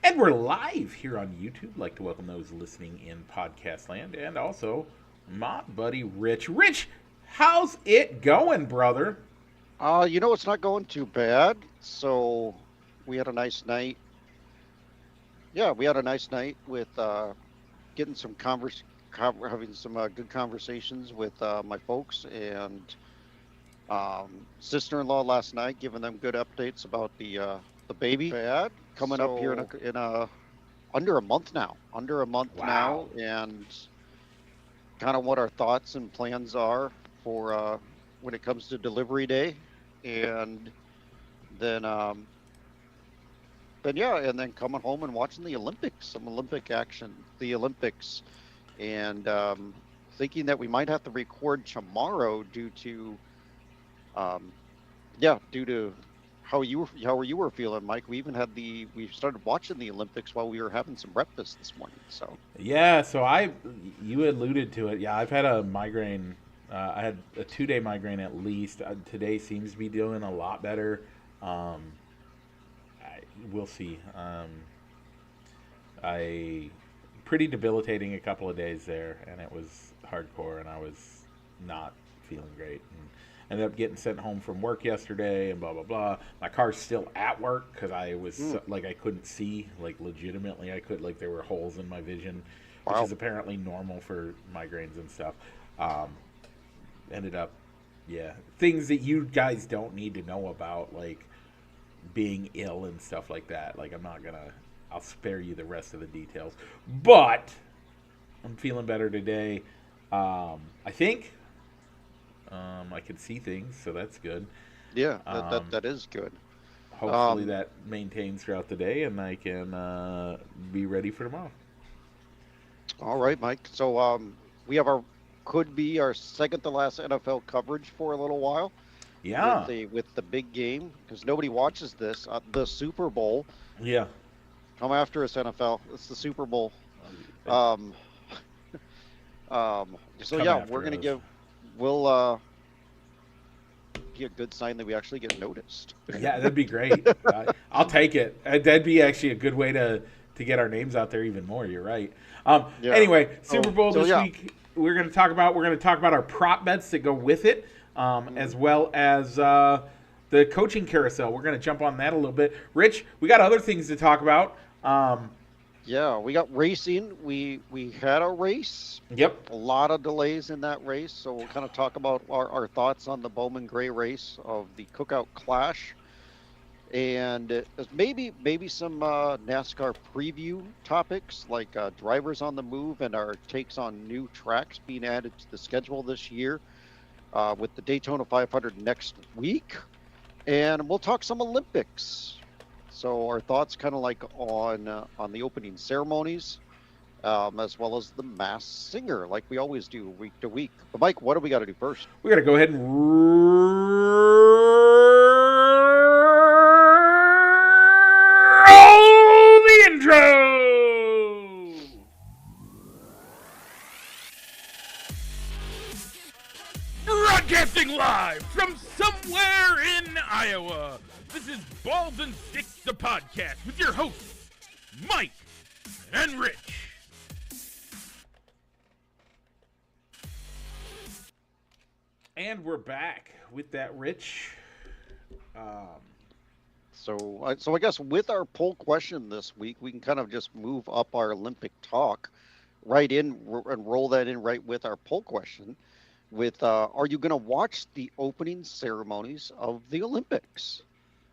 And we're live here on YouTube. I'd like to welcome those listening in podcast land and also my buddy Rich. Rich, how's it going, brother? It's not going too bad. So we had a nice night. Yeah, we had a nice night with getting some having some good conversations with my folks and sister-in-law last night, giving them good updates about the baby coming up here in a under a month Wow. now, and kind of what our thoughts and plans are for when it comes to delivery day, and then yeah, and then coming home and watching the Olympics, some Olympic action, the Olympics, and thinking that we might have to record tomorrow um, due to how you were feeling, Mike. We started watching the Olympics while we were having some breakfast this morning. So Yeah, you alluded to it. Yeah, I've had a migraine. I had a 2 day migraine at least. Today seems to be doing a lot better. Um, we'll see. I pretty debilitating a couple of days there, and it was hardcore, and I was not feeling great. And ended up getting sent home from work yesterday, and blah blah blah. My car's still at work because I was mm, like I couldn't see, like legitimately I could, like there were holes in my vision, which wow, is apparently normal for migraines and stuff. Um, ended up, yeah, things that you guys don't need to know about, like being ill and stuff like that. Like I'm not gonna. I'll spare you the rest of the details, but I'm feeling better today. I think I can see things, so that's good. yeah, Um, that is good. hopefully Um, that maintains throughout the day, and I can be ready for tomorrow. all right, Mike. So we have our could be our second to last NFL coverage for a little while Yeah, with the big game because nobody watches this. The Super Bowl. yeah. Come after us, NFL. It's the Super Bowl. Um, so Come yeah, we're after gonna us. give. We'll be a good sign that we actually get noticed. Yeah, that'd be great. I'll take it. That'd be actually a good way to get our names out there even more. You're right. Yeah. Anyway, Super Bowl So this yeah. week. We're going to talk about our prop bets that go with it, Mhm. as well as the coaching carousel. We're going to jump on that a little bit. Rich, we got other things to talk about. Yeah, we got racing. We had a race. Yep. A lot of delays in that race, so we'll kind of talk about our thoughts on the Bowman Gray race of the Cookout Clash, and maybe some NASCAR preview topics like drivers on the move and our takes on new tracks being added to the schedule this year with the Daytona 500 next week, and we'll talk some Olympics. So our thoughts kind of like on the opening ceremonies, as well as the mass singer, like we always do week to week. But Mike, what do we got to do first? We got to go ahead and roll the intro. Broadcasting live from somewhere in Iowa. This is Balls and Sticks, the podcast, with your hosts, Mike and Rich. And we're back with that, Rich. Um, So I guess with our poll question this week, we can kind of just move up our Olympic talk and roll that in right with our poll question. With are you going to watch the opening ceremonies of the Olympics?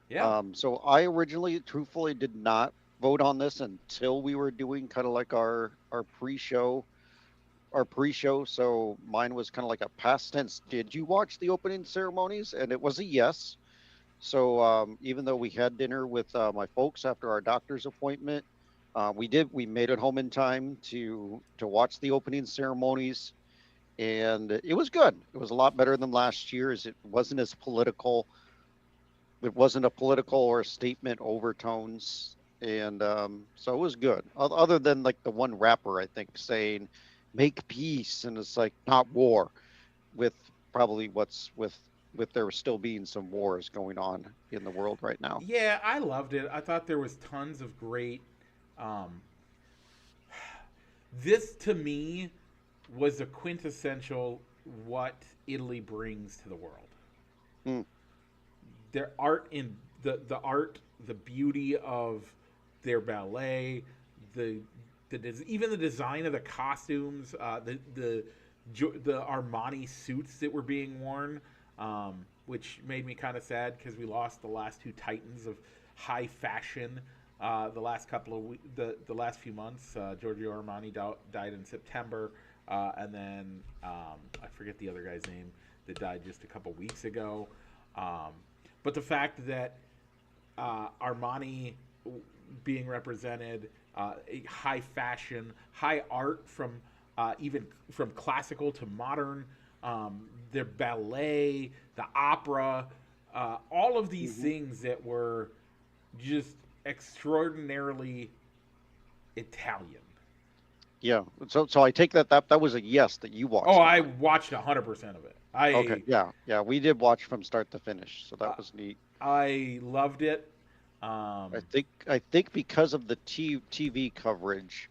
yeah. So I originally, truthfully, did not vote on this until we were doing kind of like our pre-show. So mine was kind of like a past tense. Did you watch the opening ceremonies? And it was a yes. So even though we had dinner with my folks after our doctor's appointment, we made it home in time to watch the opening ceremonies, and it was good. It was a lot better than last year's. It wasn't as political. It wasn't a political or statement overtones, and so it was good. Other than like the one rapper, I think, saying "make peace" and it's like not war, with probably with there still being some wars going on in the world right now. Yeah, I loved it. I thought there was tons of great. Um, this to me was a quintessential what Italy brings to the world. Mm, Their art in the art, the beauty of their ballet, the even the design of the costumes, the Armani suits that were being worn, which made me kind of sad because we lost the last two titans of high fashion. The last couple of the last few months, Giorgio Armani died in September, and then I forget the other guy's name that died just a couple weeks ago. Um, but the fact that Armani being represented, high fashion, high art from even from classical to modern, their ballet, the opera, all of these hmm things that were just extraordinarily Italian. Yeah. So I take that was a yes that you Oh, watched it, I Mike. watched 100% of it. Okay. Yeah. Yeah. We did watch from start to finish, so Uh, that was neat. I loved it. Um, I think because of the TV coverage,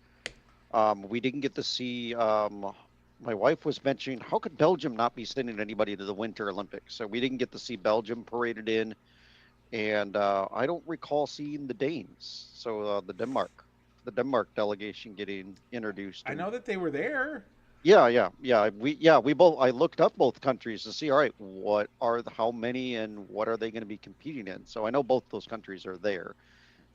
we didn't get to see. My wife was mentioning, how could Belgium not be sending anybody to the Winter Olympics? So we didn't get to see Belgium paraded in, and I don't recall seeing the Danes. So the Denmark delegation getting introduced, I and know that they were there. yeah, we both. I looked up both countries to see. All right, how many and what are they going to be competing in? So I know both those countries are there.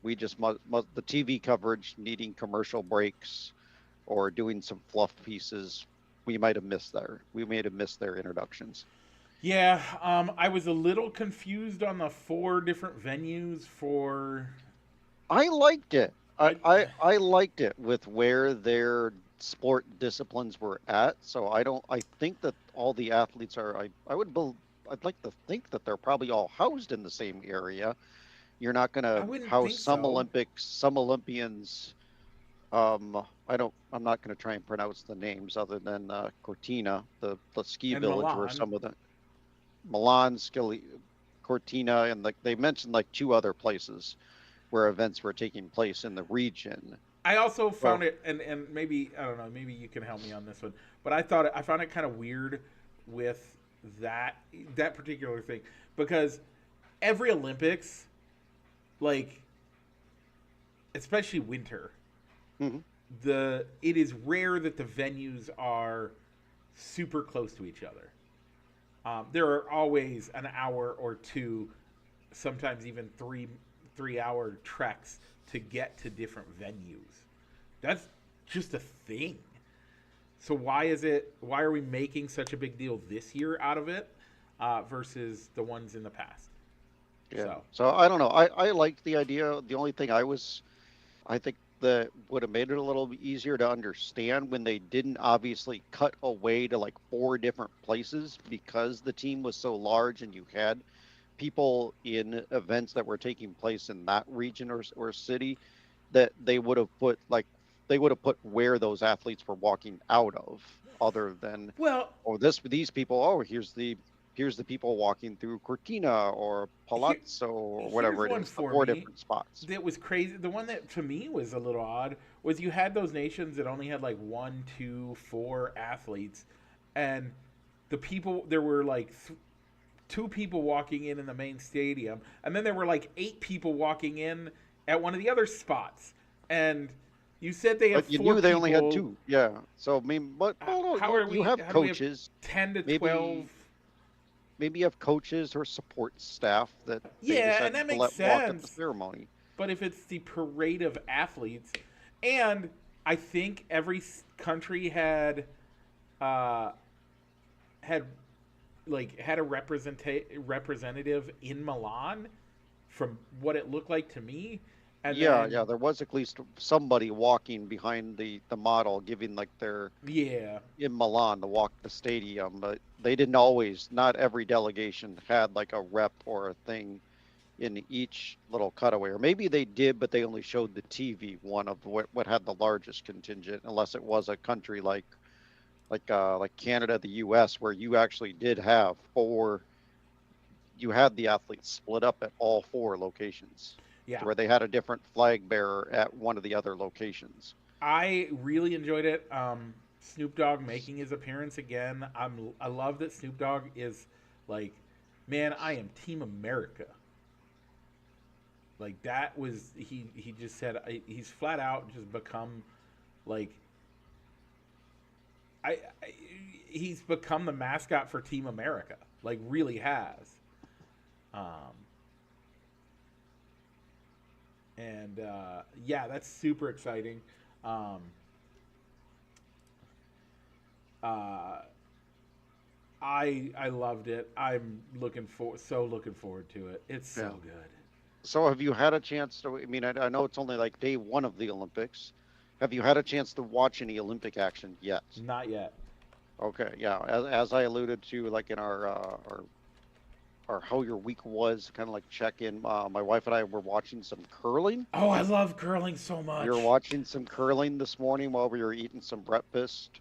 We just the TV coverage needing commercial breaks or doing some fluff pieces. We might have missed their introductions. Yeah, I was a little confused on the four different venues for. I liked it. I, I, I I liked it with where their sport disciplines were at. So I think that all the athletes are. I'd like to think that they're probably all housed in the same area. You're not going I to wouldn't house think so. Some Olympians. I'm not going to try and pronounce the names other than Cortina, the ski And village where Milan. some of the Milan, Scili, Cortina, and like they mentioned like two other places where events were taking place in the region. I also found So it, and maybe I don't know, maybe you can help me on this one, but I found it kind of weird with that that particular thing because every Olympics, like especially winter, mhm, the it is rare that the venues are super close to each other. There are always an hour or two, sometimes even 3 hour treks to get to different venues. That's just a thing. So why is it? Why are we making such a big deal this year out of it versus the ones in the past? yeah. So So I don't know. I liked the idea. The only thing I think that would have made it a little bit easier to understand when they didn't obviously cut away to like four different places because the team was so large and you had people in events that were taking place in that region or city that they would have put where those athletes were walking out of other than well, these people, here's the people walking through Cortina or here Palazzo or here's whatever it one is, the for four me different spots. that was crazy. The one that to me was a little odd was you had those nations that only had like one, two, four athletes, and the people there were like two people walking in the main stadium, and then there were like eight people walking in at one of the other spots. And you said they have But you four knew they only had people. two. Yeah. So I mean, but well, no, How are you we? have How do we have coaches. 10 to 12? Maybe you have coaches or support staff that they Yeah, and decided that to makes let walk at the sense. ceremony. But if it's the parade of athletes, and I think every country uh, had had a representative in Milan, from what it looked like to me, and Yeah, then yeah, there was at least somebody walking behind the model, giving like their yeah, in Milan to walk the stadium, but they didn't always. Not every delegation had like a rep or a thing in each little cutaway, or maybe they did, but they only showed the TV one of what had the largest contingent, unless it was a country like Canada, the U.S., where you actually did have four. You had the athletes split up at all four locations. Yeah. to where they had a different flag bearer at one of the other locations. I really enjoyed it. Snoop Dogg making his appearance again. I love that Snoop Dogg is like, man, I am Team America. Like that was he just said he's flat out just become like I he's become the mascot for Team America. Like really has. Um and yeah, that's super exciting. Um uh I loved it. I'm looking forward to it. It's so Yeah. good. So have you had a chance to, I mean, I know it's only like day one of the Olympics. Have you had a chance to watch any Olympic action yet? Not yet. Okay, yeah. As I alluded to, like in our how your week was, kind of like check in. My wife and I were watching some curling. Oh, I love curling so We were much. watching some curling this morning while we were eating some breakfast.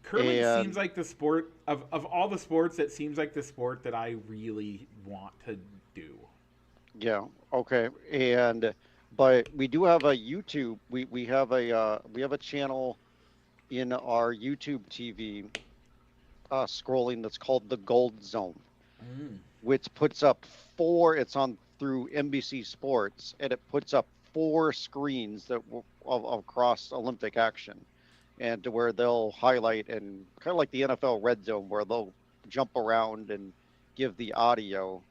Curling seems And like the sport of all the sports. It seems like the sport that I really want to do. yeah, okay. And but we do have a YouTube. We have a channel in our YouTube TV scrolling that's called the Gold Zone, Mm, which puts up four. It's on through NBC Sports, and it puts up four screens across Olympic action, and to where they'll highlight and kind of like the NFL Red Zone, where they'll jump around and give the audio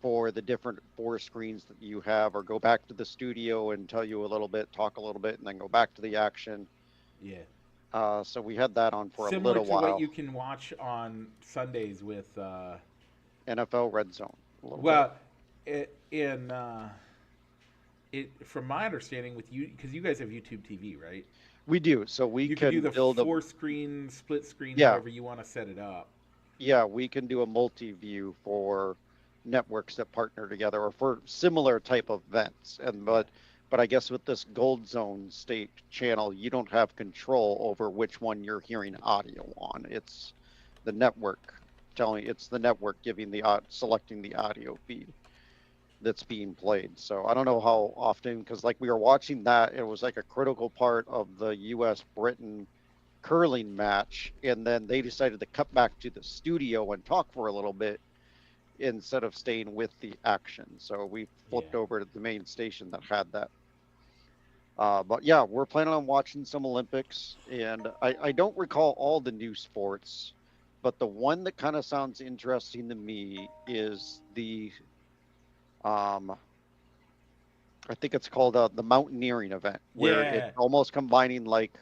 for the different four screens that you have, or go back to the studio and tell you a little bit, talk a little bit, and then go back to the action. yeah, So we had that on for a similar little to what while. you can watch on Sundays with. NFL Red Zone, a little bit. Well, in it from my understanding with you because you guys have YouTube TV, right? We do. So we You can do can the build a, four screen, split screen, yeah, however you want to set it up. yeah, we can do a multi-view for networks that partner together or for similar type of events. And Yeah, but I guess with this Gold Zone state channel, you don't have control over which one you're hearing audio on. It's the network it's the network giving selecting the audio feed that's being played. So I don't know how often, because like we were watching that, it was like a critical part of the U.S. Britain curling match, and then they decided to cut back to the studio and talk for a little bit instead of staying with the action. So we yeah. flipped over to the main station that had that. But yeah, we're planning on watching some Olympics, and I don't recall all the new sports, but the one that kind of sounds interesting to me is the um, I think it's called the mountaineering event, where it's Yeah. almost combining like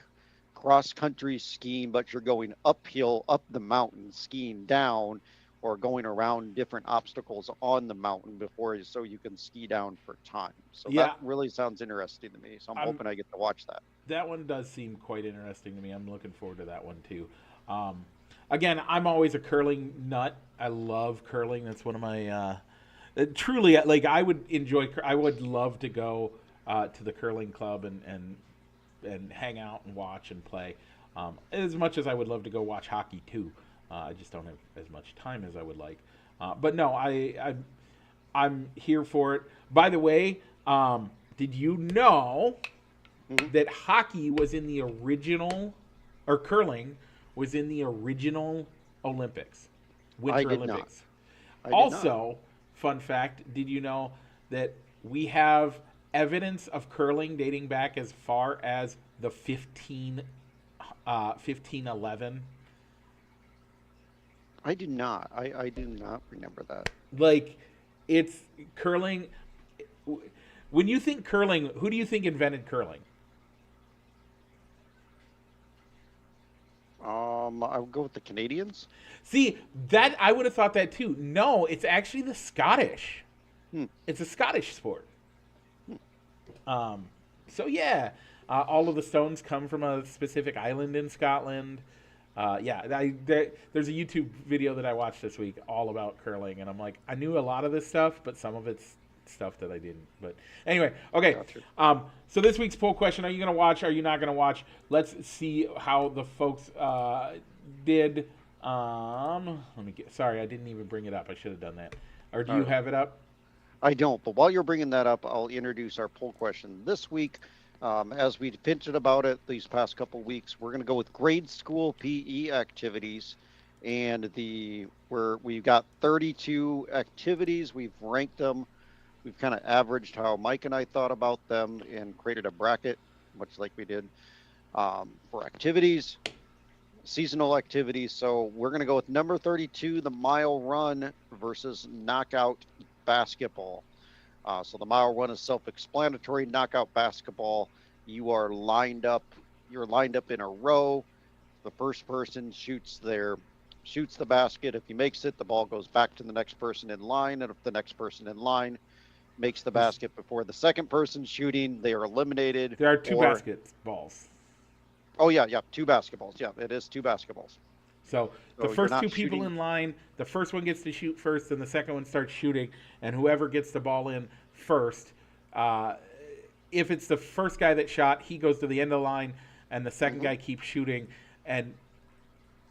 cross country skiing, but you're going uphill up the mountain, skiing down, or going around different obstacles on the mountain so you can ski down for time. So that Yeah. really sounds interesting to me. So I'm I'm hoping I get to watch that. that one does seem quite interesting to me. I'm looking forward to that one too. Um, again, I'm always a curling nut. I love curling. That's one of my truly like I would enjoy. I would love to go to the curling club and hang out and watch and play. As much as I would love to go watch hockey too. I just don't have as much time as I would like. But no, I'm here for it. By the way, did you know Hmm. that hockey was in the original, or curling was in the original Olympics, I Winter did not. Olympics? I did not. Also, fun fact: did you know that we have evidence of curling dating back as far as the 1511? I do not. I do not remember that. Like, it's curling. When you think curling, who do you think invented curling? I would go with the Canadians. See, that I would have thought that too. No, it's actually the Scottish. Hmm. It's a Scottish sport. Hmm. So yeah, all of the stones come from a specific island in Scotland. Yeah, there's a YouTube video that I watched this week all about curling, and I'm like, I knew a lot of this stuff, but some of it's stuff that I didn't. But anyway, okay. Gotcha. So this week's poll question: are you going to watch? Are you not going to watch? Let's see how the folks did. Let me get. Sorry, I didn't even bring it up. I should have done that. Or do All you right. have it up? I don't. But while you're bringing that up, I'll introduce our poll question this week. As we pinted about it these past couple weeks, we're going to go with grade school PE activities, and we've got 32 activities. We've ranked them. We've kind of averaged how Mike and I thought about them and created a bracket, much like we did for activities, seasonal activities. So we're going to go with number 32, the mile run versus knockout basketball. So the mile run is self-explanatory. Knockout basketball, you are lined up. You're lined up in a row. The first person shoots the basket. If he makes it, the ball goes back to the next person in line. And if the next person in line makes the basket before the second person shooting, they are eliminated. There are two Or basketballs. oh yeah, two basketballs. Yeah, it is two basketballs. So the So you're first two not people shooting. in line, the first one gets to shoot first, and the second one starts shooting, and whoever gets the ball in first, uh, if it's the first guy that shot, he goes to the end of the line, and the second Mhm. guy keeps shooting. And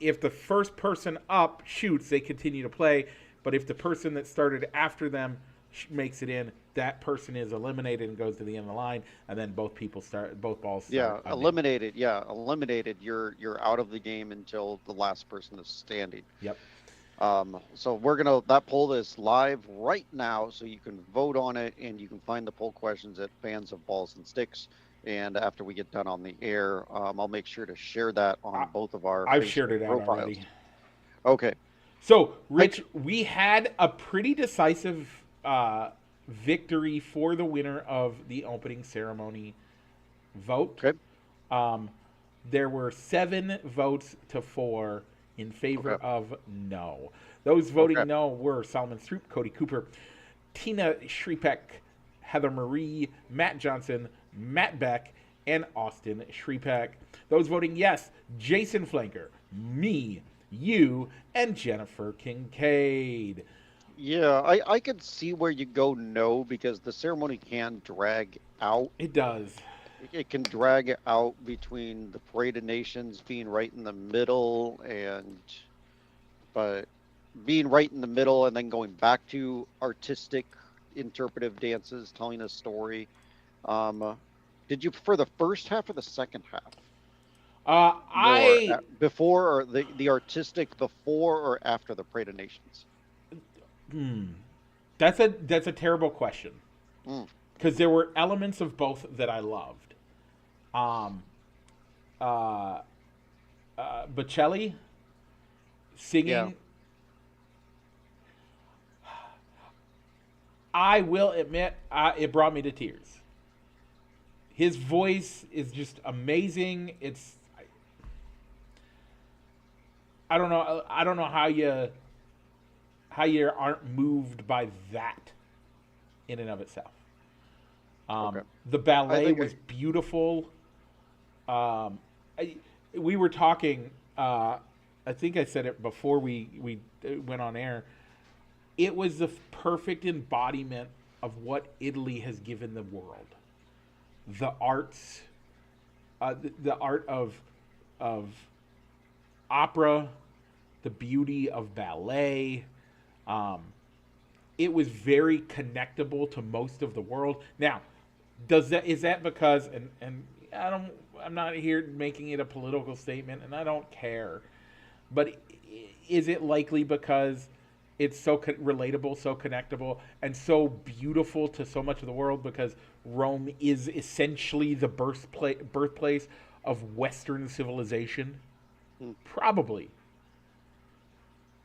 if the first person up shoots, they continue to play. But if the person that started after them makes it in, that person is eliminated and goes to the end of the line, and then both balls Yeah, start anew. eliminated. Yeah, eliminated. You're out of the game until the last person is standing. Yep. So that poll is live right now, so you can vote on it, and you can find the poll questions at Fans of Balls and Sticks. And after we get done on the air, I'll make sure to share that I, on both of our I've shared Facebook it out profiles. already. Okay. So, I Rich, we had a pretty decisive victory for the winner of the opening ceremony vote. okay. Um, there were 7 votes to 4 in favor Okay. of no. Those Okay. voting no were Solomon Stroop, Cody Cooper, Tina Shripek, Heather Marie, Matt Johnson, Matt Beck, and Austin Shripek. Those voting yes, Jason Flanker, me, you, and Jennifer Kincaid. Yeah, I could see where you go no because the ceremony can drag out. It does. It can drag out between the Parade of Nations being right in the middle but being right in the middle and then going back to artistic interpretive dances telling a story. Um, did you prefer the first half or the second half more I before or the artistic before or after the Parade of Nations? hmm, that's a terrible question Mm, because there were elements of both that I loved. Um, uh, Bocelli yeah. singing. I will admit, it brought me to tears. His voice is just amazing. I don't know. I don't know how you aren't moved by that in and of itself. Okay. The I ballet think was beautiful. Um, we were talking. I think I said it before we went on air. It was the perfect embodiment of what Italy has given the world. The arts, the art of opera, the beauty of ballet. Um, it was very connectable to most of the world. Now, is that because and I'm not here making it a political statement, and I don't care, but is it likely because it's so relatable, so connectable, and so beautiful to so much of the world because Rome is essentially the birthplace of Western civilization? mm, Probably.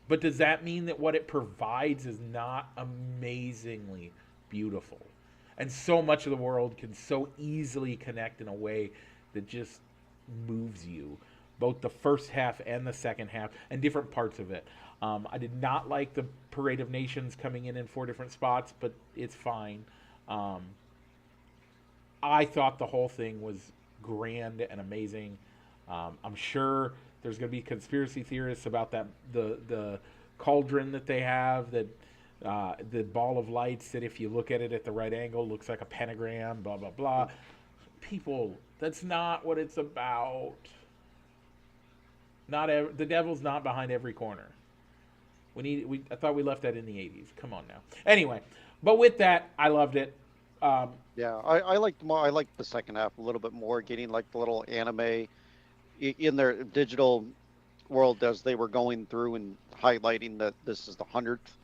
But does that mean that what it provides is not amazingly beautiful? And so much of the world can so easily connect in a way that just moves you, both the first half and the second half, and different parts of it. I did not like the Parade of Nations coming in 4 different spots, but it's fine. Um, I thought the whole thing was grand and amazing. I'm sure there's going to be conspiracy theorists about that the cauldron that they have, that the ball of lights that if you look at it at the right angle looks like a pentagram. Blah blah blah. mm. People, that's not what it's about. The devil's not behind every corner. I thought we left that in the '80s. Come on now. Anyway, But with that, I loved it. Um, Yeah, I liked more. I liked the second half a little bit more, getting like the little anime in their digital world as they were going through and highlighting that this is the 100th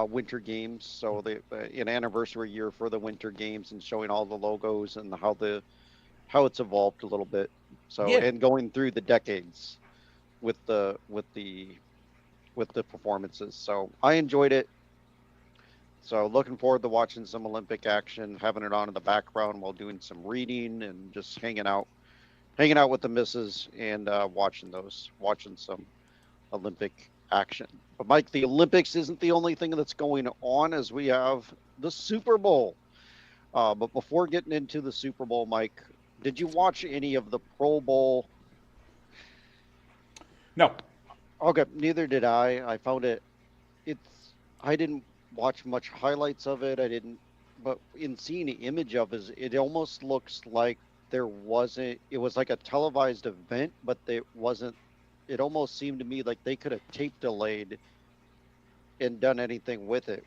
Winter Games, so an anniversary year for the Winter Games, and showing all the logos and how it's evolved a little bit. So yeah, and going through the decades with the performances. So I enjoyed it. So looking forward to watching some Olympic action, having it on in the background while doing some reading and just hanging out with the missus and watching some Olympic action. But Mike, the Olympics isn't the only thing that's going on, as we have the Super Bowl. But before getting into the Super Bowl, Mike, did you watch any of the Pro Bowl? no, Okay, neither did I. I found I didn't watch much highlights of it. I didn't, but in seeing the image of it, it almost looks like it was like a televised event, but it wasn't. It almost seemed to me like they could have tape delayed and done anything with it.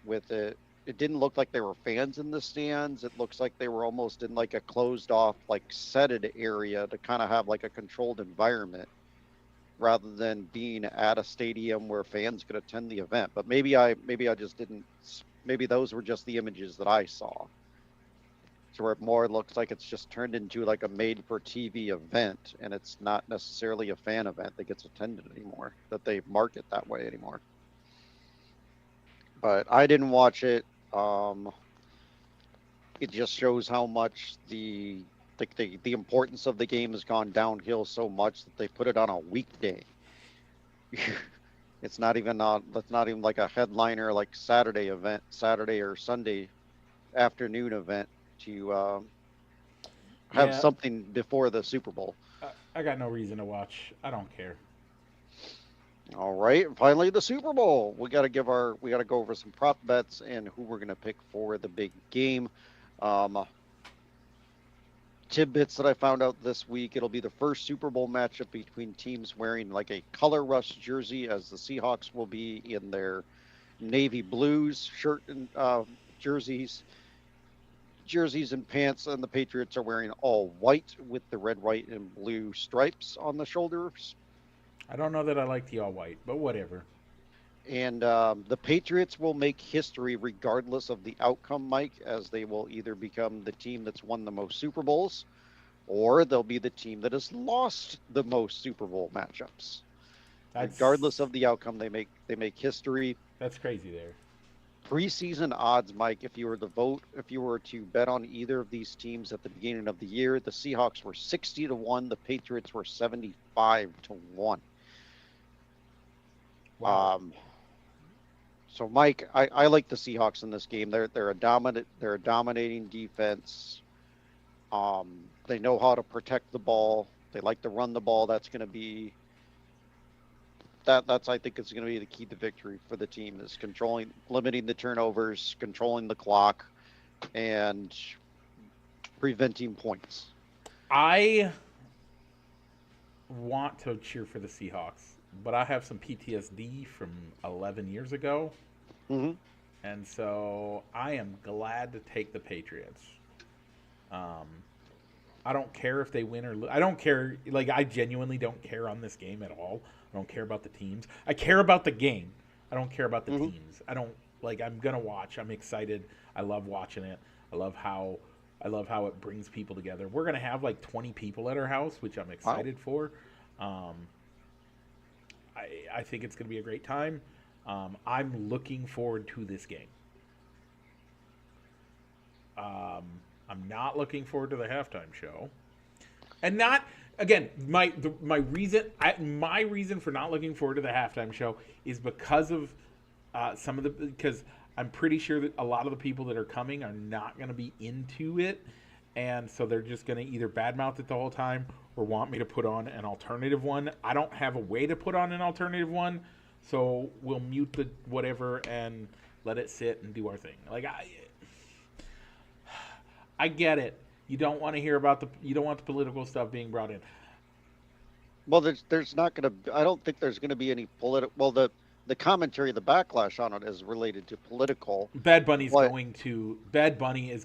It didn't look like there were fans in the stands. It looks like they were almost in like a closed off, like setted area to kind of have like a controlled environment rather than being at a stadium where fans could attend the event. But maybe I just didn't. Maybe those were just the images that I saw. So where it more looks like it's just turned into like a made for TV event, and it's not necessarily a fan event that gets attended anymore, that they market that way anymore. But I didn't watch it. Um, it just shows how much the importance of the game has gone downhill so much that they put it on a weekday. It's not even on. That's not even like a headliner like Saturday event, Saturday or Sunday afternoon event to have yeah, something before the Super Bowl. I got no reason to watch. I don't care. All right, finally the Super Bowl. We got to go over some prop bets and who we're gonna pick for the big game. Um, Tidbits that I found out this week. It'll be the first Super Bowl matchup between teams wearing like a color rush jersey, as the Seahawks will be in their navy blues shirt and jerseys, jerseys and pants, and the Patriots are wearing all white with the red, white, and blue stripes on the shoulders. I don't know that I like the all white, but whatever. And the Patriots will make history regardless of the outcome, Mike, as they will either become the team that's won the most Super Bowls or they'll be the team that has lost the most Super Bowl matchups. Regardless That's of the outcome, they make history. that's crazy there. Preseason odds, Mike, if you were to bet on either of these teams at the beginning of the year, the Seahawks were 60-1, the Patriots were 75-1. Wow. Um, so Mike, I like the Seahawks in this game. They're a dominating defense. They know how to protect the ball. They like to run the ball. That's I think it's going to be the key to victory for the team, is limiting the turnovers, controlling the clock, and preventing points. I want to cheer for the Seahawks, but I have some PTSD from 11 years ago, Hmm. and so I am glad to take the Patriots. Um, I don't care if they win or lose. I don't care. Like, I genuinely don't care on this game at all. I don't care about the teams. I care about the game. I don't care about the Hmm. teams. I don't like. I'm gonna watch. I'm excited. I love watching it. I love how I love how it brings people together. We're gonna have like 20 people at our house, which I'm Wow. excited for. Um, I think it's gonna be a great time. I'm looking forward to this game. Um, I'm not looking forward to the halftime show, and not again my reason for not looking forward to the halftime show is because of some of the because I'm pretty sure that a lot of the people that are coming are not going to be into it, and so they're just going to either badmouth it the whole time or want me to put on an alternative one. I don't have a way to put on an alternative one, so we'll mute the whatever and let it sit and do our thing. I get it. You don't want to hear about you don't want the political stuff being brought in. Well, there's not going to. I don't think there's going to be any political. Well, the commentary, the backlash on it is related to political. But Bad Bunny is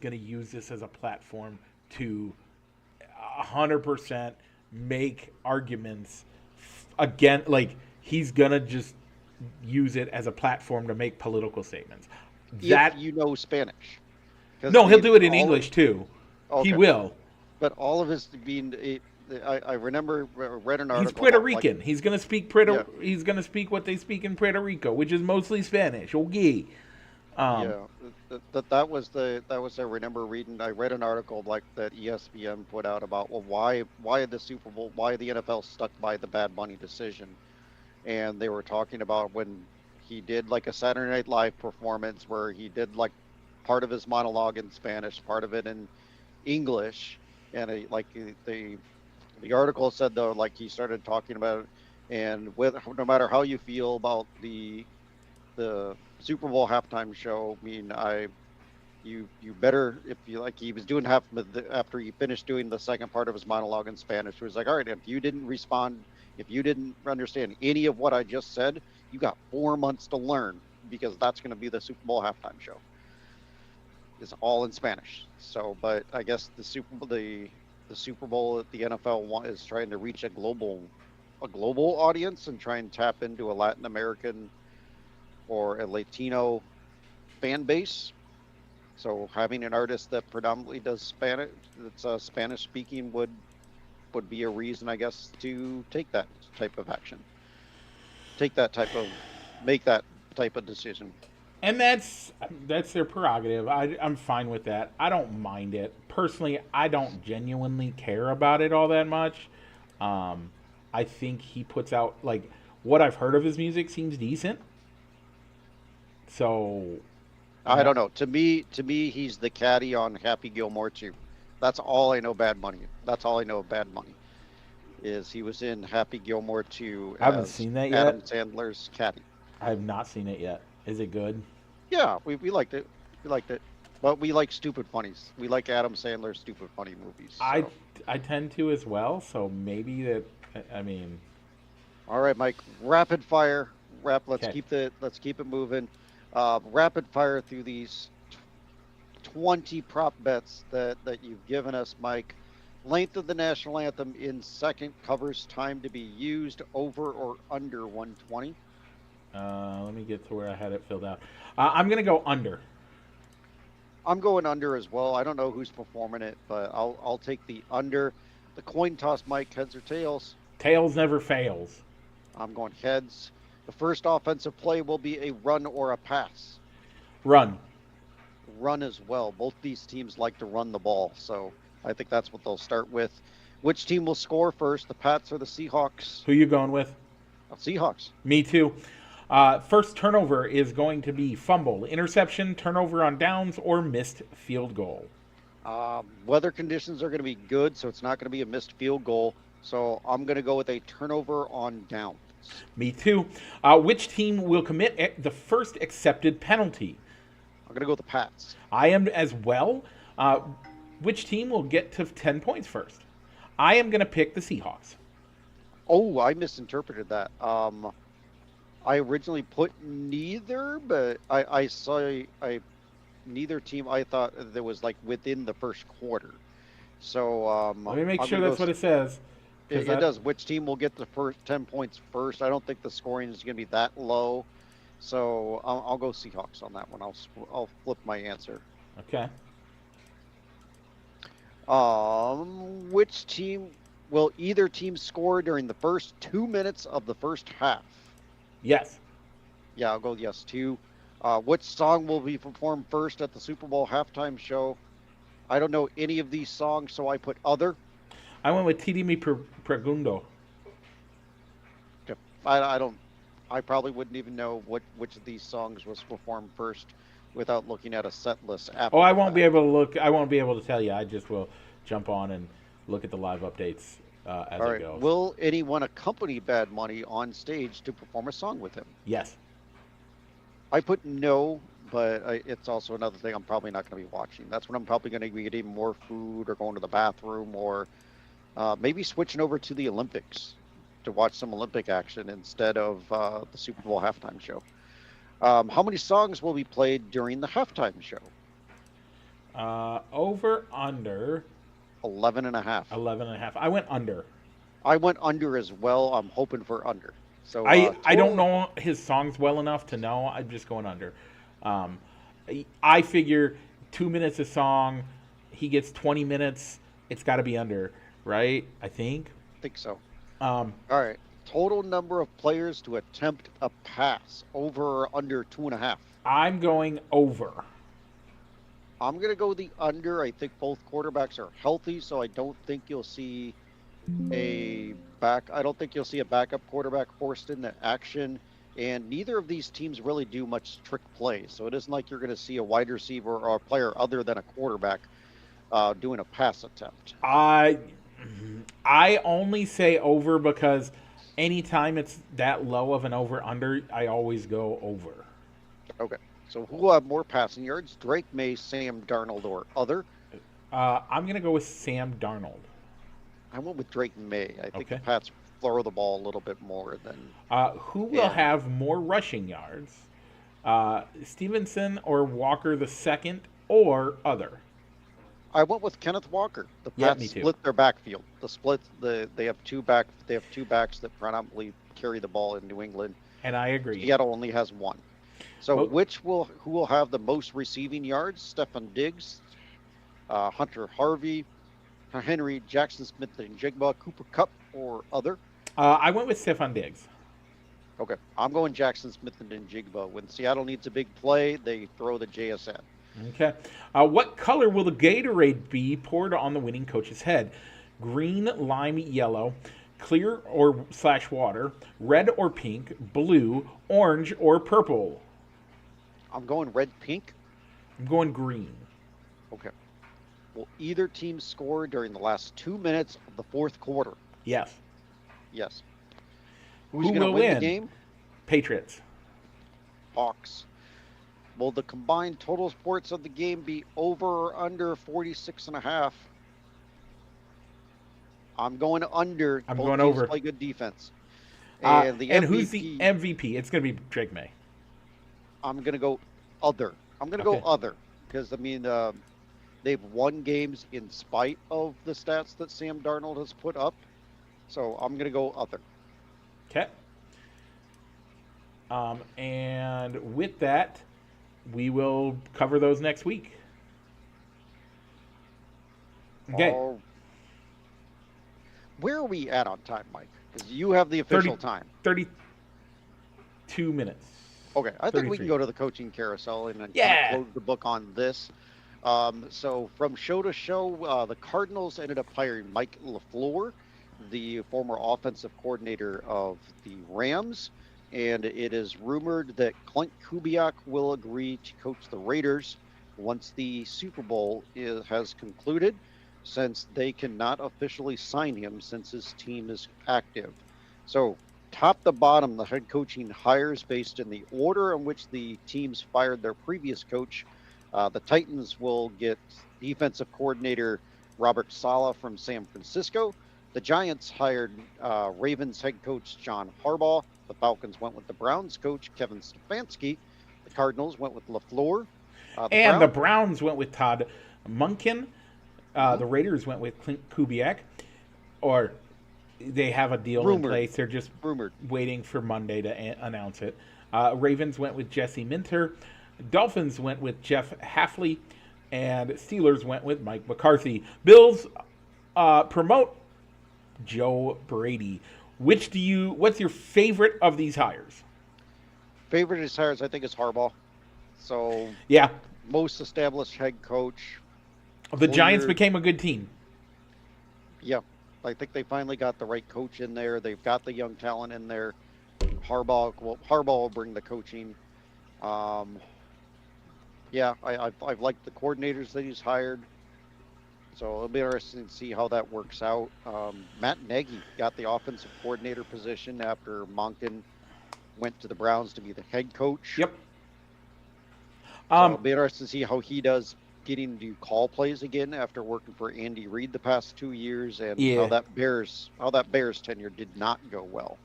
going to use this as a platform to 100% make arguments again. Like he's going to just use it as a platform to make political statements. if That you know Spanish, because No, he'll do it in all English too. He okay, will. but all of his being, I remember read an He's article Puerto about like Rican. yeah, He's gonna speak what they speak in Puerto Rico, which is mostly Spanish. Okay. Um, yeah, that was I remember reading. I read an article like that ESPN put out about, well, why the Super Bowl, why the NFL stuck by the Bad Bunny decision, and they were talking about when he did like a Saturday Night Live performance where he did like part of his monologue in Spanish, part of it in English, and the article said though, like he started talking about it, and with no matter how you feel about the Super Bowl halftime show, I mean, you better, if you like, he was doing after he finished doing the second part of his monologue in Spanish, he was like, all right, if you didn't respond, if you didn't understand any of what I just said, you got 4 months to learn, because that's going to be the Super Bowl halftime show. It's all in Spanish. So, but I guess the Super Bowl that the NFL is trying to reach a global audience and try and tap into a Latin American or a Latino fan base. So having an artist that predominantly does Spanish, that's Spanish speaking, would be a reason, I guess, to take that type of action, take that type of, make that type of decision. and that's their prerogative. I'm fine with that. I don't mind it personally. I don't genuinely care about it all that much. Um, I think he puts out like what I've heard of his music seems decent. So, I don't know. To me, he's the caddy on Happy Gilmore too. That's all I know. Bad Money. That's all I know of Bad Money is he was in Happy Gilmore 2 I haven't as seen that Adam yet. Sandler's caddy. I have not seen it yet. Is it good? Yeah, we liked it. We liked it. But we like stupid funnies. We like Adam Sandler's stupid funny movies. I So, I tend to as well. So maybe that. I mean, all right, Mike. Rapid fire. Let's okay. keep it moving. Rapid fire through these 20 prop bets that you've given us, Mike. Length of the national anthem in second covers time to be used, over or under 120. Let me get to where I had it filled out. I'm gonna go under. I'm going under as well. I don't know who's performing it, but I'll take the under. The coin toss, Mike, heads or tails? Tails never fails. I'm going heads. The first offensive play will be a run or a pass. Run. Run as well. Both these teams like to run the ball, so I think that's what they'll start with. Which team will score first, the Pats or the Seahawks? Who you going with? Seahawks. Me too. First turnover is going to be fumble, interception, turnover on downs, or missed field goal. Weather conditions are going to be good, so it's not going to be a missed field goal. So I'm going to go with a turnover on downs. Me too. Which team will commit the first accepted penalty? I'm going to go with the Pats. I am as well. Which team will get to 10 points first? I am going to pick the Seahawks. Oh, I misinterpreted that. I originally put neither, but I saw neither team. I thought that was like within the first quarter. So Let me make I'm sure gonna go. that's what it says. It does. Which team will get the first 10 points first? I don't think the scoring is going to be that low. So I'll go Seahawks on that one. I'll flip my answer. Okay. Which team will either team score during the first 2 minutes of the first half? Yes. Yeah, I'll go yes, 2. Which song will be performed first at the Super Bowl halftime show? I don't know any of these songs, so I put other. I went with TD Mi Pregundo. Okay. I don't. I probably wouldn't even know which of these songs was performed first without looking at a set list after. Oh, I the won't fact. be able to look. I won't be able to tell you. I just will jump on and look at the live updates as All it right. goes. Will anyone accompany Bad Money on stage to perform a song with him? Yes. I put no, but it's also another thing I'm probably not going to be watching. That's when I'm probably going to be eating more food or going to the bathroom or maybe switching over to the Olympics. to watch some Olympic action instead of the Super Bowl halftime show. How many songs will be played during the halftime show? Over under 11 and a half. 11 and a half. I went under. I went under as well. I'm hoping for under. So I don't total, know his songs well enough to know. I'm just going under. Um, I figure 2 minutes a song. He gets 20 minutes. It's got to be under, right? I think. I think so. Um, All right. Total number of players to attempt a pass, over or under 2.5. I'm going over. I'm going to go the under. I think both quarterbacks are healthy, so I don't think you'll see I don't think you'll see a backup quarterback forced into action. And neither of these teams really do much trick play. So it isn't like you're going to see a wide receiver or a player other than a quarterback doing a pass attempt. I only say over because anytime it's that low of an over under, I always go over. Okay. So who will have more passing yards? Drake May, Sam Darnold, or other? I'm gonna go with Sam Darnold. I went with Drake May. I think Okay. the Pats throw the ball a little bit more than. Who will have more rushing yards? Stevenson or Walker the second or other? I went with Kenneth Walker. The Yeah, Pats me too. split their backfield. They have two backs that predominantly carry the ball in New England. And I agree. Seattle only has one. So Well- who will have the most receiving yards? Stefan Diggs, Hunter Harvey, Henry, Jackson Smith and Jigba, Cooper Cup, or other? I went with Stephon Diggs. Okay, I'm going Jackson Smith and Jigba. When Seattle needs a big play, they throw the JSN. Okay. What color will the Gatorade be poured on the winning coach's head? Green, lime, yellow, clear or / water, red or pink, blue, orange, or purple? I'm going red pink. I'm going green. Okay. Will either team score during the last 2 minutes of the fourth quarter? Yes. Yes. Who Who's going to will win win? the game? Patriots. Hawks. Will the combined total sports of the game be over or under 46.5? I'm going under. I'm Both going teams over. play good defense. And And the who's the MVP, MVP? It's going to be Drake May. I'm going to go other. I'm going to Okay. go other because, I mean, they've won games in spite of the stats that Sam Darnold has put up. So I'm going to go other. Okay. And with that, we will cover those next week. Okay. Where are we at on time, Mike? Because you have the official time. 32 minutes. Okay, I think we 33. can go to the coaching carousel and then kind Yeah. of close the book on this. So from show to show, the Cardinals ended up hiring Mike LaFleur, the former offensive coordinator of the Rams, and it is rumored that Clint Kubiak will agree to coach the Raiders once the Super Bowl has concluded, since they cannot officially sign him since his team is active. So top to bottom, the head coaching hires based in the order in which the teams fired their previous coach. The Titans will get defensive coordinator Robert Saleh from San Francisco. The Giants hired Ravens head coach John Harbaugh. The Falcons went with the Browns coach Kevin Stefanski. The Cardinals went with LaFleur. The Browns went with Todd Monken. The Raiders went with Clint Kubiak. Or they have a deal in place. They're just waiting for Monday to announce it. Ravens went with Jesse Minter. Dolphins went with Jeff Hafley. And Steelers went with Mike McCarthy. Bills promote Joe Brady. What's your favorite of these hires? Favorite of these hires, I think, is Harbaugh. So yeah, most established head coach. The Giants became a good team. Yeah, I think they finally got the right coach in there. They've got the young talent in there. Harbaugh will bring the coaching. Yeah, I've liked the coordinators that he's hired. So it'll be interesting to see how that works out. Matt Nagy got the offensive coordinator position after Monken went to the Browns to be the head coach. Yep. So it'll be interesting to see how he does getting to call plays again after working for Andy Reid the past 2 years, and Yeah. How that Bears tenure did not go well.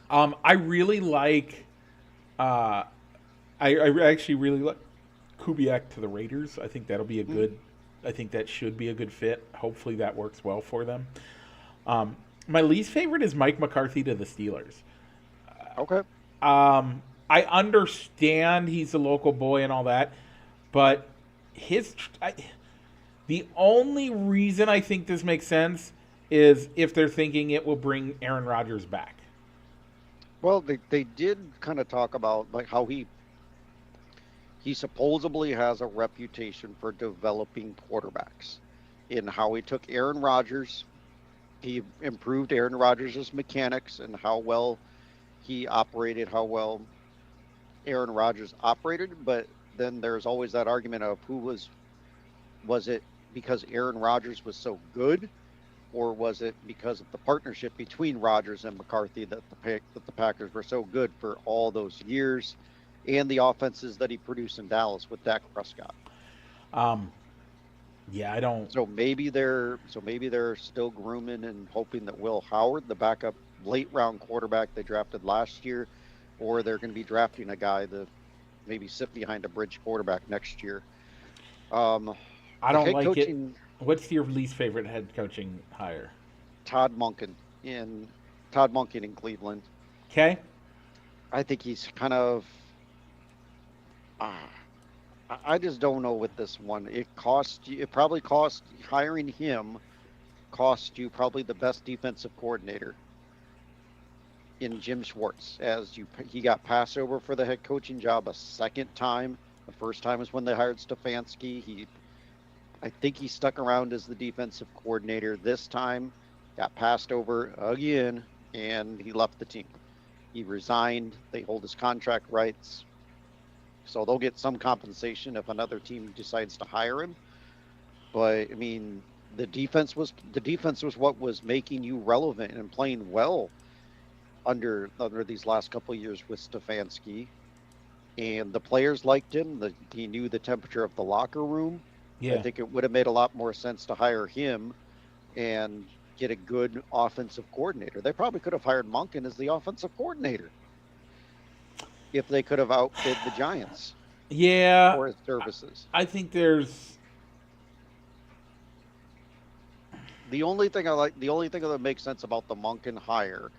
I really like. Uh, I actually really like Kubiak to the Raiders. I think that'll be a Hmm. good. I think that should be a good fit. Hopefully that works well for them. Um, my least favorite is Mike McCarthy to the Steelers. Okay. I understand he's a local boy and all that, but his the only reason I think this makes sense is if they're thinking it will bring Aaron Rodgers back. Well, they did kind of talk about like how he supposedly has a reputation for developing quarterbacks, in how he took Aaron Rodgers. He improved Aaron Rodgers' mechanics and how well he operated, how well Aaron Rodgers operated. But then there's always that argument of was it because Aaron Rodgers was so good, or was it because of the partnership between Rodgers and McCarthy that the Packers were so good for all those years, and the offenses that he produced in Dallas with Dak Prescott? Um, yeah, I don't. So maybe they're still grooming and hoping that Will Howard, the backup late round quarterback they drafted last year, or they're going to be drafting a guy to maybe sit behind a bridge quarterback next year. Um, I the don't head like it. coaching What's your least favorite head coaching hire? Todd Monken in Todd Monken in Cleveland. Okay. I think he's kind of. Ah, I just don't know with this one. It probably cost hiring him cost you probably the best defensive coordinator in Jim Schwartz, as he got passed over for the head coaching job a second time. The first time was when they hired Stefanski. I think he stuck around as the defensive coordinator. This time, got passed over again, and he left the team. He resigned. They hold his contract rights, so they'll get some compensation if another team decides to hire him. But I mean, the defense was what was making you relevant and playing well under these last couple of years with Stefanski, and the players liked him. He knew the temperature of the locker room. I Yeah. think it would have made a lot more sense to hire him and get a good offensive coordinator. They probably could have hired Monken as the offensive coordinator if they could have outbid the Giants Yeah. for his services. I think there's. The only thing that makes sense about the Monken hire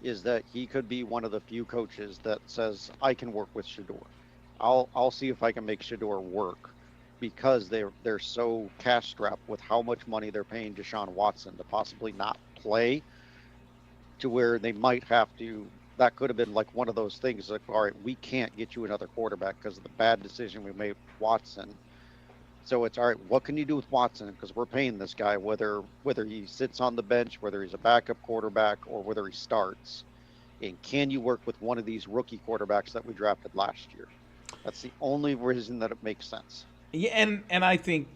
is that he could be one of the few coaches that says, I can work with Shador. I'll see if I can make Shador work, because they're so cash strapped with how much money they're paying Deshaun Watson to possibly not play, to where they might have to. That could have been like one of those things like, all right, we can't get you another quarterback because of the bad decision we made with Watson. So it's all right. What can you do with Watson? Because we're paying this guy, whether he sits on the bench, whether he's a backup quarterback, or whether he starts. And can you work with one of these rookie quarterbacks that we drafted last year? That's the only reason that it makes sense. Yeah, and I think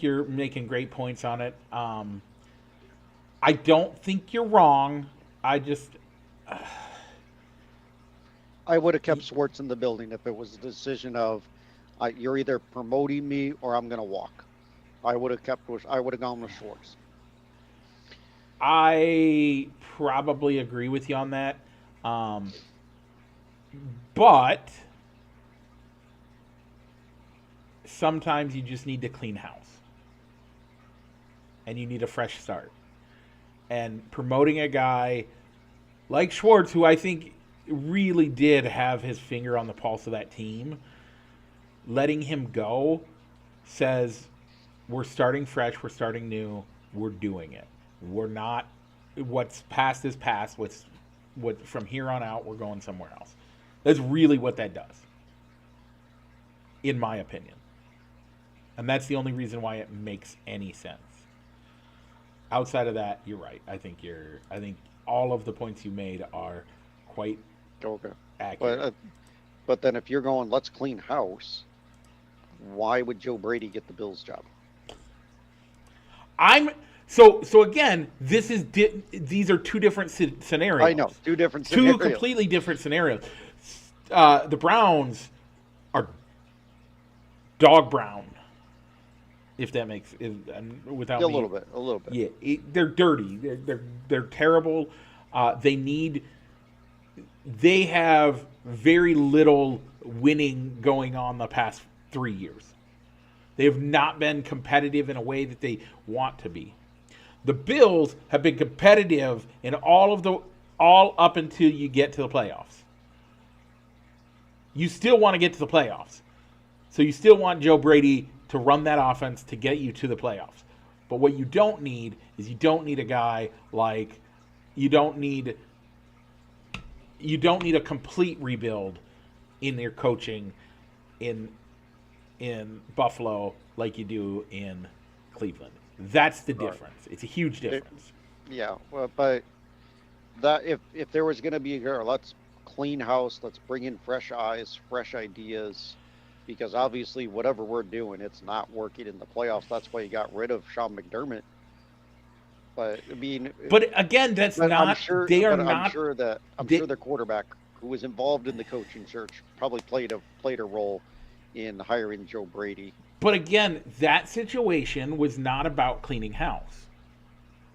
you're making great points on it. I don't think you're wrong. I just I would have kept Schwartz in the building if it was a decision of, you're either promoting me or I'm going to walk. I would have gone with Schwartz. I probably agree with you on that. Um, but sometimes you just need to clean house and you need a fresh start. And promoting a guy like Schwartz, who I think really did have his finger on the pulse of that team, letting him go says we're starting fresh, we're starting new, we're doing it. We're not, what's past is past. What from here on out we're going somewhere else. That's really what that does, in my opinion. And that's the only reason why it makes any sense. Outside of that, you're right. I think all of the points you made are quite Okay. But accurate. but then if you're going, let's clean house, why would Joe Brady get the Bills job? I'm so again. These are two different I know, scenarios. two different Two scenarios. completely different scenarios. The Browns are dog brown. If that makes without A me, little bit, a little bit. yeah, they're dirty. They're terrible. They have very little winning going on the past 3 years. They have not been competitive in a way that they want to be. The Bills have been competitive in all up until you get to the playoffs. You still want to get to the playoffs. So you still want Joe Brady to run that offense to get you to the playoffs. But what you don't need is a guy like you don't need a complete rebuild in your coaching in Buffalo like you do in Cleveland. That's the difference. It's a huge difference. Yeah, well, but that if there was going to be a girl, let's clean house, let's bring in fresh eyes, fresh ideas, because obviously whatever we're doing, it's not working in the playoffs. That's why you got rid of Sean McDermott. But I mean, but again, that's not. I'm sure, they are not. I'm sure their quarterback, who was involved in the coaching search, probably played a role in hiring Joe Brady. But again, that situation was not about cleaning house.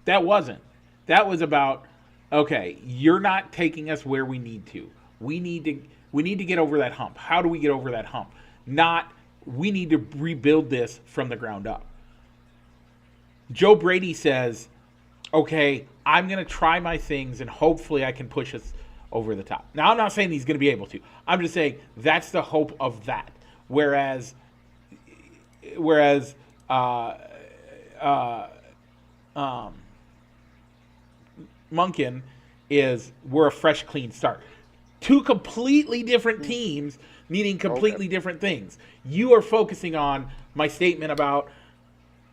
That wasn't. That was about, okay, you're not taking us where we need to. We need to get over that hump. How do we get over that hump? Not, we need to rebuild this from the ground up. Joe Brady says, okay, I'm going to try my things and hopefully I can push us over the top. Now, I'm not saying he's going to be able to. I'm just saying that's the hope of that. Whereas Monken is, we're a fresh, clean start. Two completely different teams needing completely different things. You are focusing on my statement about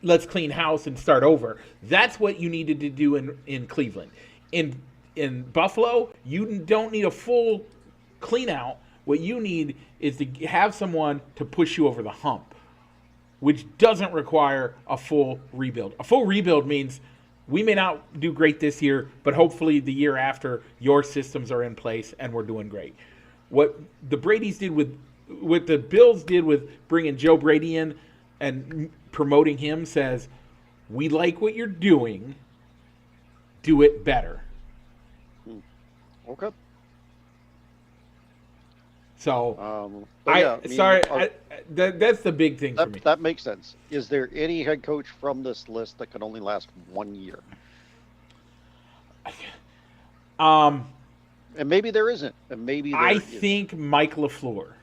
let's clean house and start over. That's what you needed to do in Cleveland. In Buffalo, you don't need a full clean out. What you need is to have someone to push you over the hump, which doesn't require a full rebuild. A full rebuild means we may not do great this year, but hopefully the year after your systems are in place and we're doing great. What the Bills did with bringing Joe Brady in and promoting him says, we like what you're doing, do it better. Okay. So, that's the big thing for me. That makes sense. Is there any head coach from this list that can only last 1 year? And maybe there isn't. And maybe I think Mike LaFleur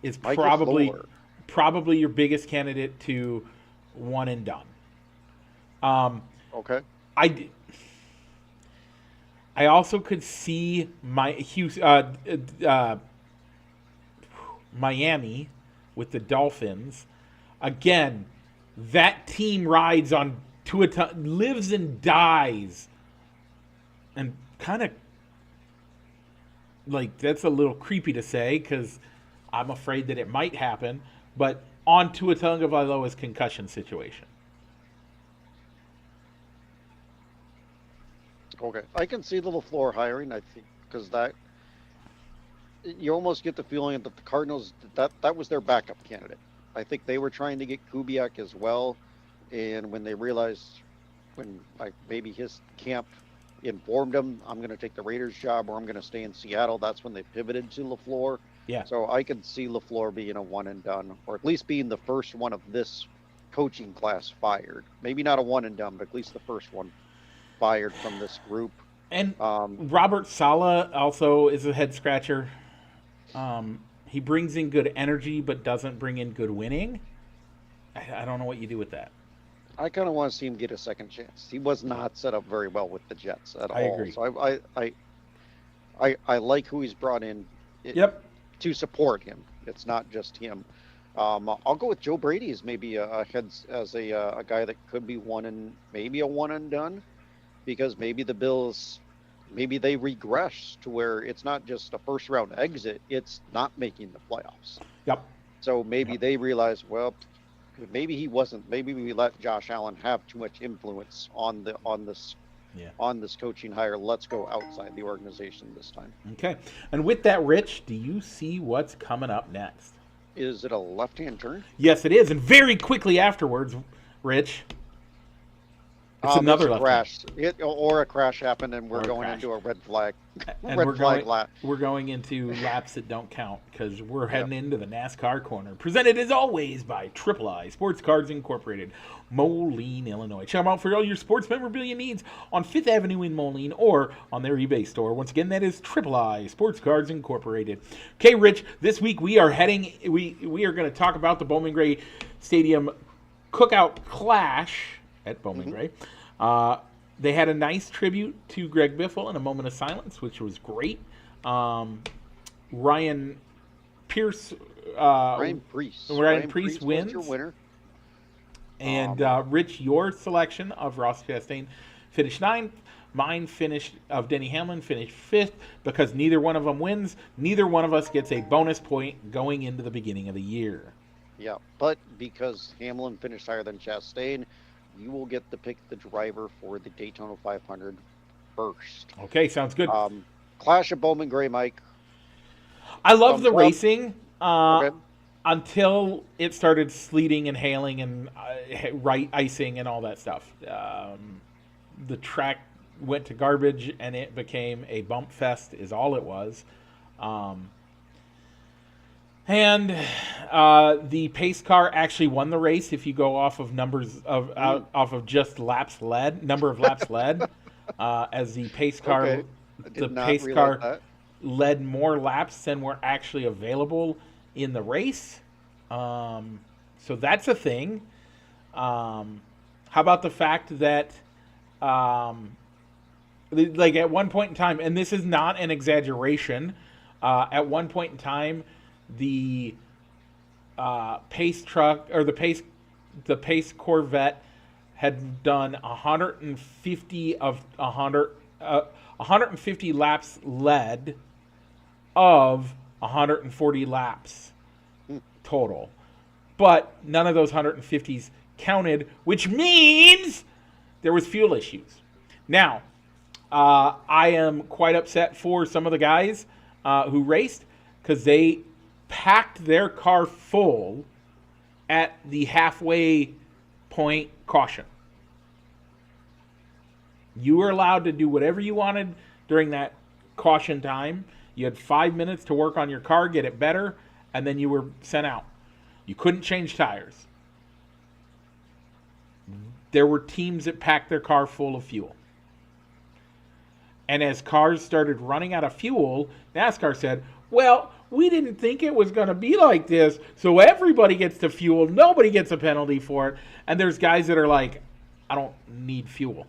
is probably your biggest candidate to one and done. Okay. I also could see Miami with the Dolphins. Again, that team rides on lives and dies. And kind of like, that's a little creepy to say because I'm afraid that it might happen, but on Tua Tagovailoa's concussion situation. Okay, I can see the LaFleur hiring. I think because that you almost get the feeling that the Cardinals that was their backup candidate. I think they were trying to get Kubiak as well, and when they realized, when maybe his camp informed him, I'm going to take the Raiders job or I'm going to stay in Seattle. That's when they pivoted to LaFleur. Yeah. So I could see LaFleur being a one and done, or at least being the first one of this coaching class fired. Maybe not a one and done, but at least the first one fired from this group. And Robert Saleh also is a head scratcher. He brings in good energy, but doesn't bring in good winning. I don't know what you do with that. I kind of want to see him get a second chance. He was not set up very well with the Jets at all. I agree. So I like who he's brought in. To support him. It's not just him. I'll go with Joe Brady as maybe a guy that could be maybe a one and done, because maybe the Bills, maybe they regress to where it's not just a first round exit, it's not making the playoffs. Yep. So maybe they realize, well, maybe he wasn't. Maybe we let Josh Allen have too much influence on this coaching hire. Let's go outside the organization this time. Okay. And with that, Rich, do you see what's coming up next? Is it a left-hand turn? Yes, it is. And very quickly afterwards, Rich. It's another It's a left hand. crash. Or a crash happened, and we're Or a going crash. into a red flag. And Red flag lap. we're going into laps that don't count because we're Yep. heading into the NASCAR corner. Presented as always by Triple I Sports Cards Incorporated, Moline, Illinois. Check them out for all your sports memorabilia needs on Fifth Avenue in Moline or on their eBay store. Once again, that is Triple I Sports Cards Incorporated. Okay, Rich. This week we are we are going to talk about the Bowman Gray Stadium Cookout Clash at Bowman Gray. They had a nice tribute to Greg Biffle in a moment of silence, which was great. Ryan Pierce. Ryan Priest. Ryan Priest wins. Your winner. And Rich, your selection of Ross Chastain finished 9th. Mine of Denny Hamlin finished 5th. Because neither one of them wins, neither one of us gets a bonus point going into the beginning of the year. Yeah, but because Hamlin finished higher than Chastain, you will get to pick the driver for the Daytona 500 first. Okay, sounds good. Clash of Bowman Gray, Mike. I love the racing Okay. until it started sleeting and hailing and icing and all that stuff. The track went to garbage and it became a bump fest is all it was. And the pace car actually won the race if you go off of numbers off of just laps led, number of laps led, as the pace car Okay. That. led more laps than were actually available in the race. So that's a thing. How about the fact that like at one point in time, and this is not an exaggeration, at one point in time the pace truck or the pace Corvette had done 150 laps led of 140 laps total, but none of those 150s counted, which means there was fuel issues. Now I am quite upset for some of the guys who raced because they packed their car full at the halfway point caution. You were allowed to do whatever you wanted during that caution time. You had 5 minutes to work on your car, get it better, and then you were sent out. You couldn't change tires. There were teams that packed their car full of fuel. And as cars started running out of fuel, NASCAR said, well, we didn't think it was going to be like this, so everybody gets to fuel. Nobody gets a penalty for it. And there's guys that are like, I don't need fuel.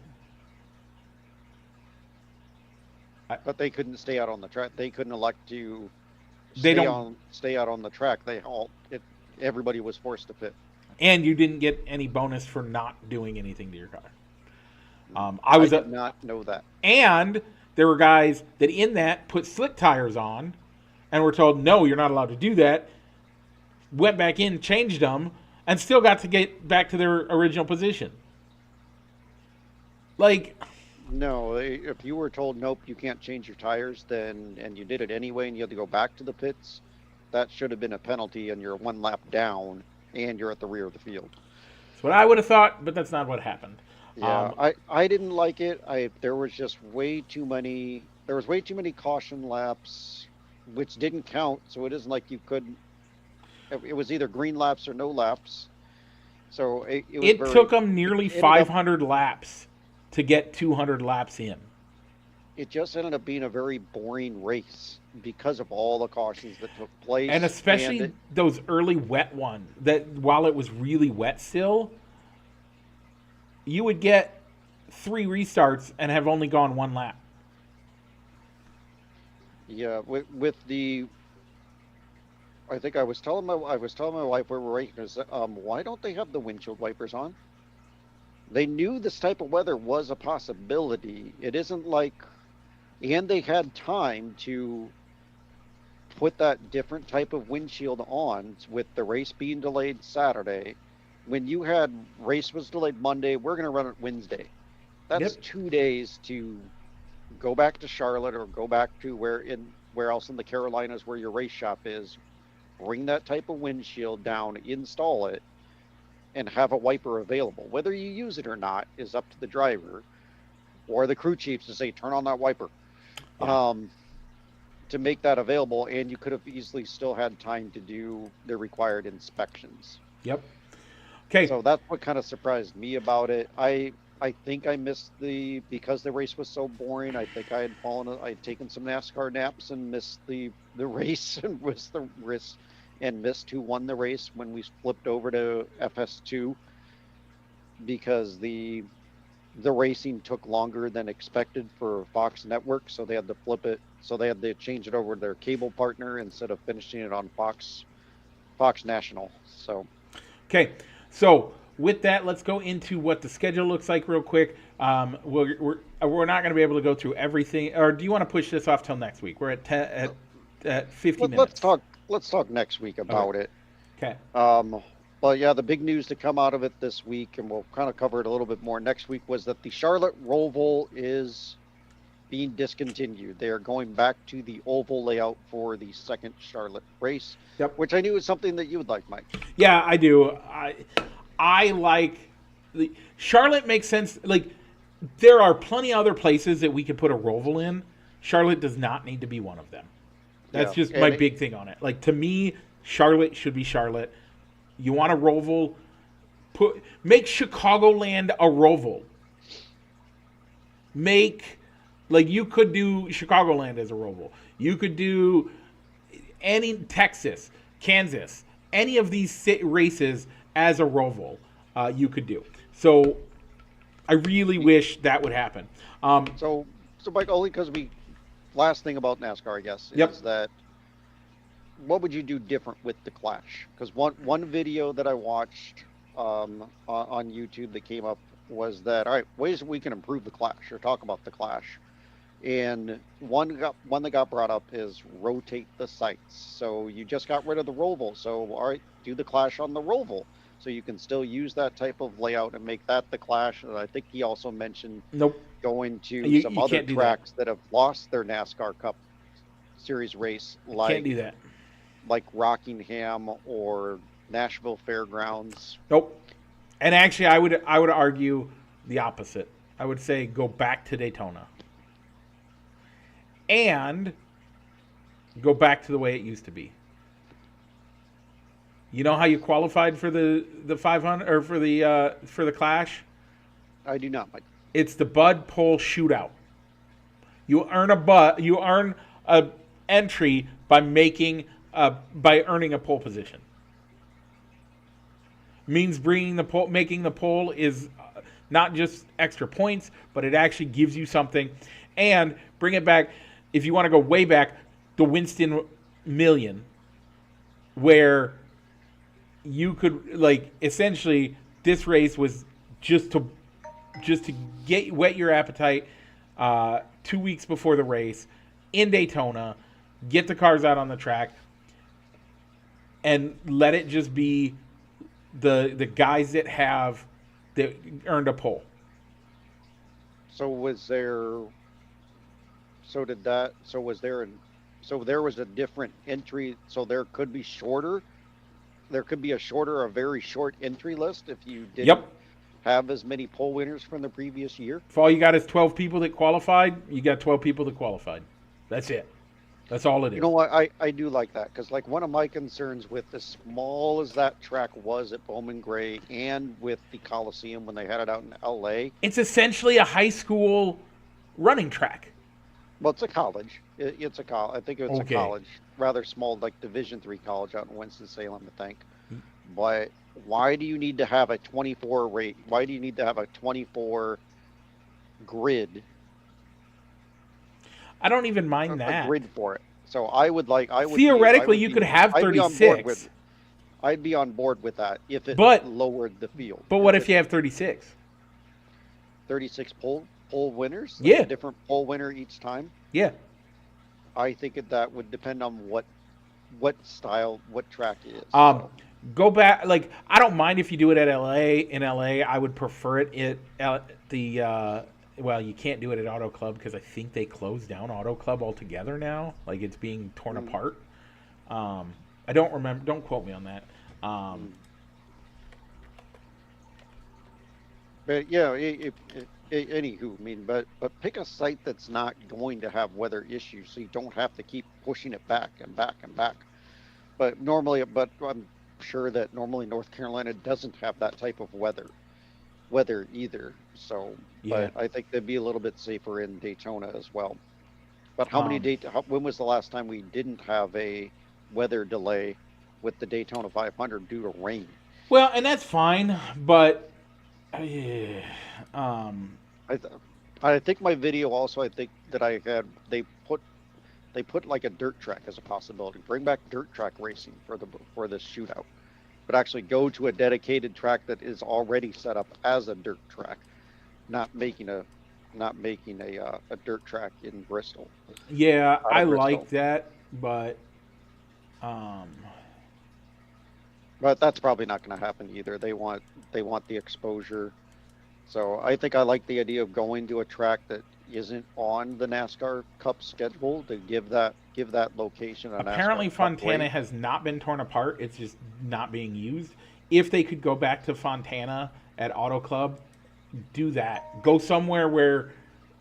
But they couldn't stay out on the track. They couldn't elect to They stay out on the track. Everybody was forced to pit. And you didn't get any bonus for not doing anything to your car. I did not know that. And there were guys that in that put slick tires on and were told, no, you're not allowed to do that. Went back in, changed them, and still got to get back to their original position. Like, no, if you were told, nope, you can't change your tires, and you did it anyway, and you had to go back to the pits, that should have been a penalty, and you're 1 lap down, and you're at the rear of the field. That's what I would have thought, but that's not what happened. Yeah, I didn't like it. There was just way too many. There was way too many caution laps, which didn't count. So it isn't like you couldn't. It was either green laps or no laps. So it took them nearly 500 laps to get 200 laps in. It just ended up being a very boring race because of all the cautions that took place, and especially those early wet ones. That while it was really wet still, you would get 3 restarts and have only gone 1 lap. Yeah, with the, I think I was telling my wife we were racing, why don't they have the windshield wipers on? They knew this type of weather was a possibility. It isn't like, and they had time to put that different type of windshield on with the race being delayed Saturday. When you had race was delayed Monday, we're going to run it Wednesday. That's 2 days to go back to Charlotte or go back to where else in the Carolinas where your race shop is, bring that type of windshield down, install it, and have a wiper available. Whether you use it or not is up to the driver or the crew chiefs to say, turn on that wiper. Yeah. To make that available, and you could have easily still had time to do the required inspections. Yep. Okay. So that's what kind of surprised me about it. I think I missed because the race was so boring. I think I had taken some NASCAR naps and missed the race and missed the race and missed who won the race when we flipped over to FS2 because the racing took longer than expected for Fox Network, so they had to flip it. So they had to change it over to their cable partner instead of finishing it on Fox National. So, okay. So with that, let's go into what the schedule looks like real quick. We're not going to be able to go through everything, or do you want to push this off till next week? We're at 50 minutes. Let's talk next week about it. Okay. But yeah, the big news to come out of it this week, and we'll kind of cover it a little bit more next week, was that the Charlotte Roval is being discontinued. They are going back to the oval layout for the second Charlotte race. Yep. Which I knew was something that you would like, Mike. Yeah, I do. I like Charlotte makes sense. Like there are plenty of other places that we could put a Roval in. Charlotte does not need to be one of them. That's just my big thing on it. Like to me, Charlotte should be Charlotte. You want a Roval? Make Chicagoland a Roval. You could do Chicagoland as a Roval. You could do any Texas, Kansas, any of these races as a Roval. You could do. So I really wish that would happen. So Mike, only because last thing about NASCAR, I guess, is that what would you do different with the Clash? Because one video that I watched on YouTube that came up was that, all right, ways we can improve the Clash or talk about the Clash. And one that got brought up is rotate the sights. So you just got rid of the Roval. So, all right, do the Clash on the Roval. So you can still use that type of layout and make that the Clash. And I think he also mentioned going to some other tracks that have lost their NASCAR Cup Series race. Can't do that. Like Rockingham or Nashville Fairgrounds. Nope. And actually, I would argue the opposite. I would say go back to Daytona. And go back to the way it used to be. You know how you qualified for the 500 or for the Clash? I do not, Mike. It's the Bud Pole Shootout. You earn a entry by earning a pole position. Means making the pole is not just extra points, but it actually gives you something. And bring it back, if you want to go way back, the Winston Million, where you could essentially this race was just to whet your appetite 2 weeks before the race in Daytona, get the cars out on the track, and let it just be the guys that earned a pole. So was there a different entry, so there could be a very short entry list if you didn't have as many pole winners from the previous year? If all you got is 12 people that qualified, you got 12 people that qualified. That's it. That's all it is. You know what? I do like that because, one of my concerns with as small as that track was at Bowman Gray and with the Coliseum when they had it out in L.A. It's essentially a high school running track. Well, it's a college. It's a college. I think it's a college, rather small, like Division III college out in Winston-Salem, I think. But why do you need to have a 24 rate? Why do you need to have a 24 grid? I don't even mind that. A grid for it. So theoretically you could have 36. I'd be on board with that if it lowered the field. But what if you have 36? 36 pole winners? Yeah. A different pole winner each time? Yeah. I think that would depend on what track it is. Go back. I don't mind if you do it at LA. In LA, I would prefer it at the. Well, you can't do it at Auto Club because I think they closed down Auto Club altogether now. It's being torn apart. I don't remember. Don't quote me on that. But yeah, anywho, I mean, but pick a site that's not going to have weather issues, so you don't have to keep pushing it back and back and back. But I'm sure that normally North Carolina doesn't have that type of weather either. So, Yeah. but I think they'd be a little bit safer in Daytona as well. But Um, when was the last time we didn't have a weather delay with the Daytona 500 due to rain? well, and that's fine, but um, I th- I think my video also, I think that I had they put like a dirt track as a possibility. Bring back dirt track racing for this shootout, but actually go to a dedicated track that is already set up as a dirt track, not making a a dirt track in Bristol, yeah, out I of like Bristol. that, but um, But that's probably not going to happen either. They want the exposure. So I think I like the idea of going to a track that isn't on the NASCAR Cup schedule to give that location a NASCAR apparently Cup Fontana race. has not been torn apart. It's just not being used. If they could go back to Fontana at Auto Club, do that. Go somewhere where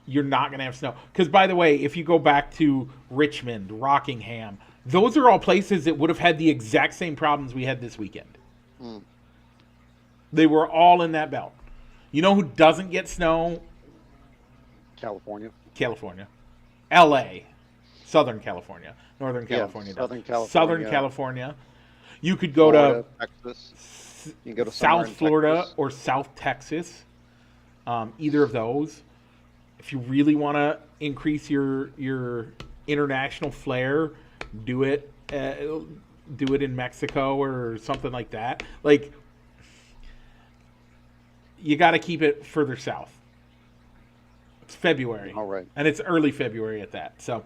you're not going to have snow. Because, by the way, if you go back to Richmond, Rockingham, those are all places that would have had the exact same problems we had this weekend. Mm, They were all in that belt. You know who doesn't get snow? California. California. LA. Southern California. Northern Yeah, California does. Southern Southern California, California. You could go to Florida, Texas. You can go to somewhere South in Florida Texas. or South Texas. Either of those. If you really want to increase your international flair, do it. Do it in Mexico or something like that. Like you got to keep it further south. It's February, All right. and it's early February at that. So,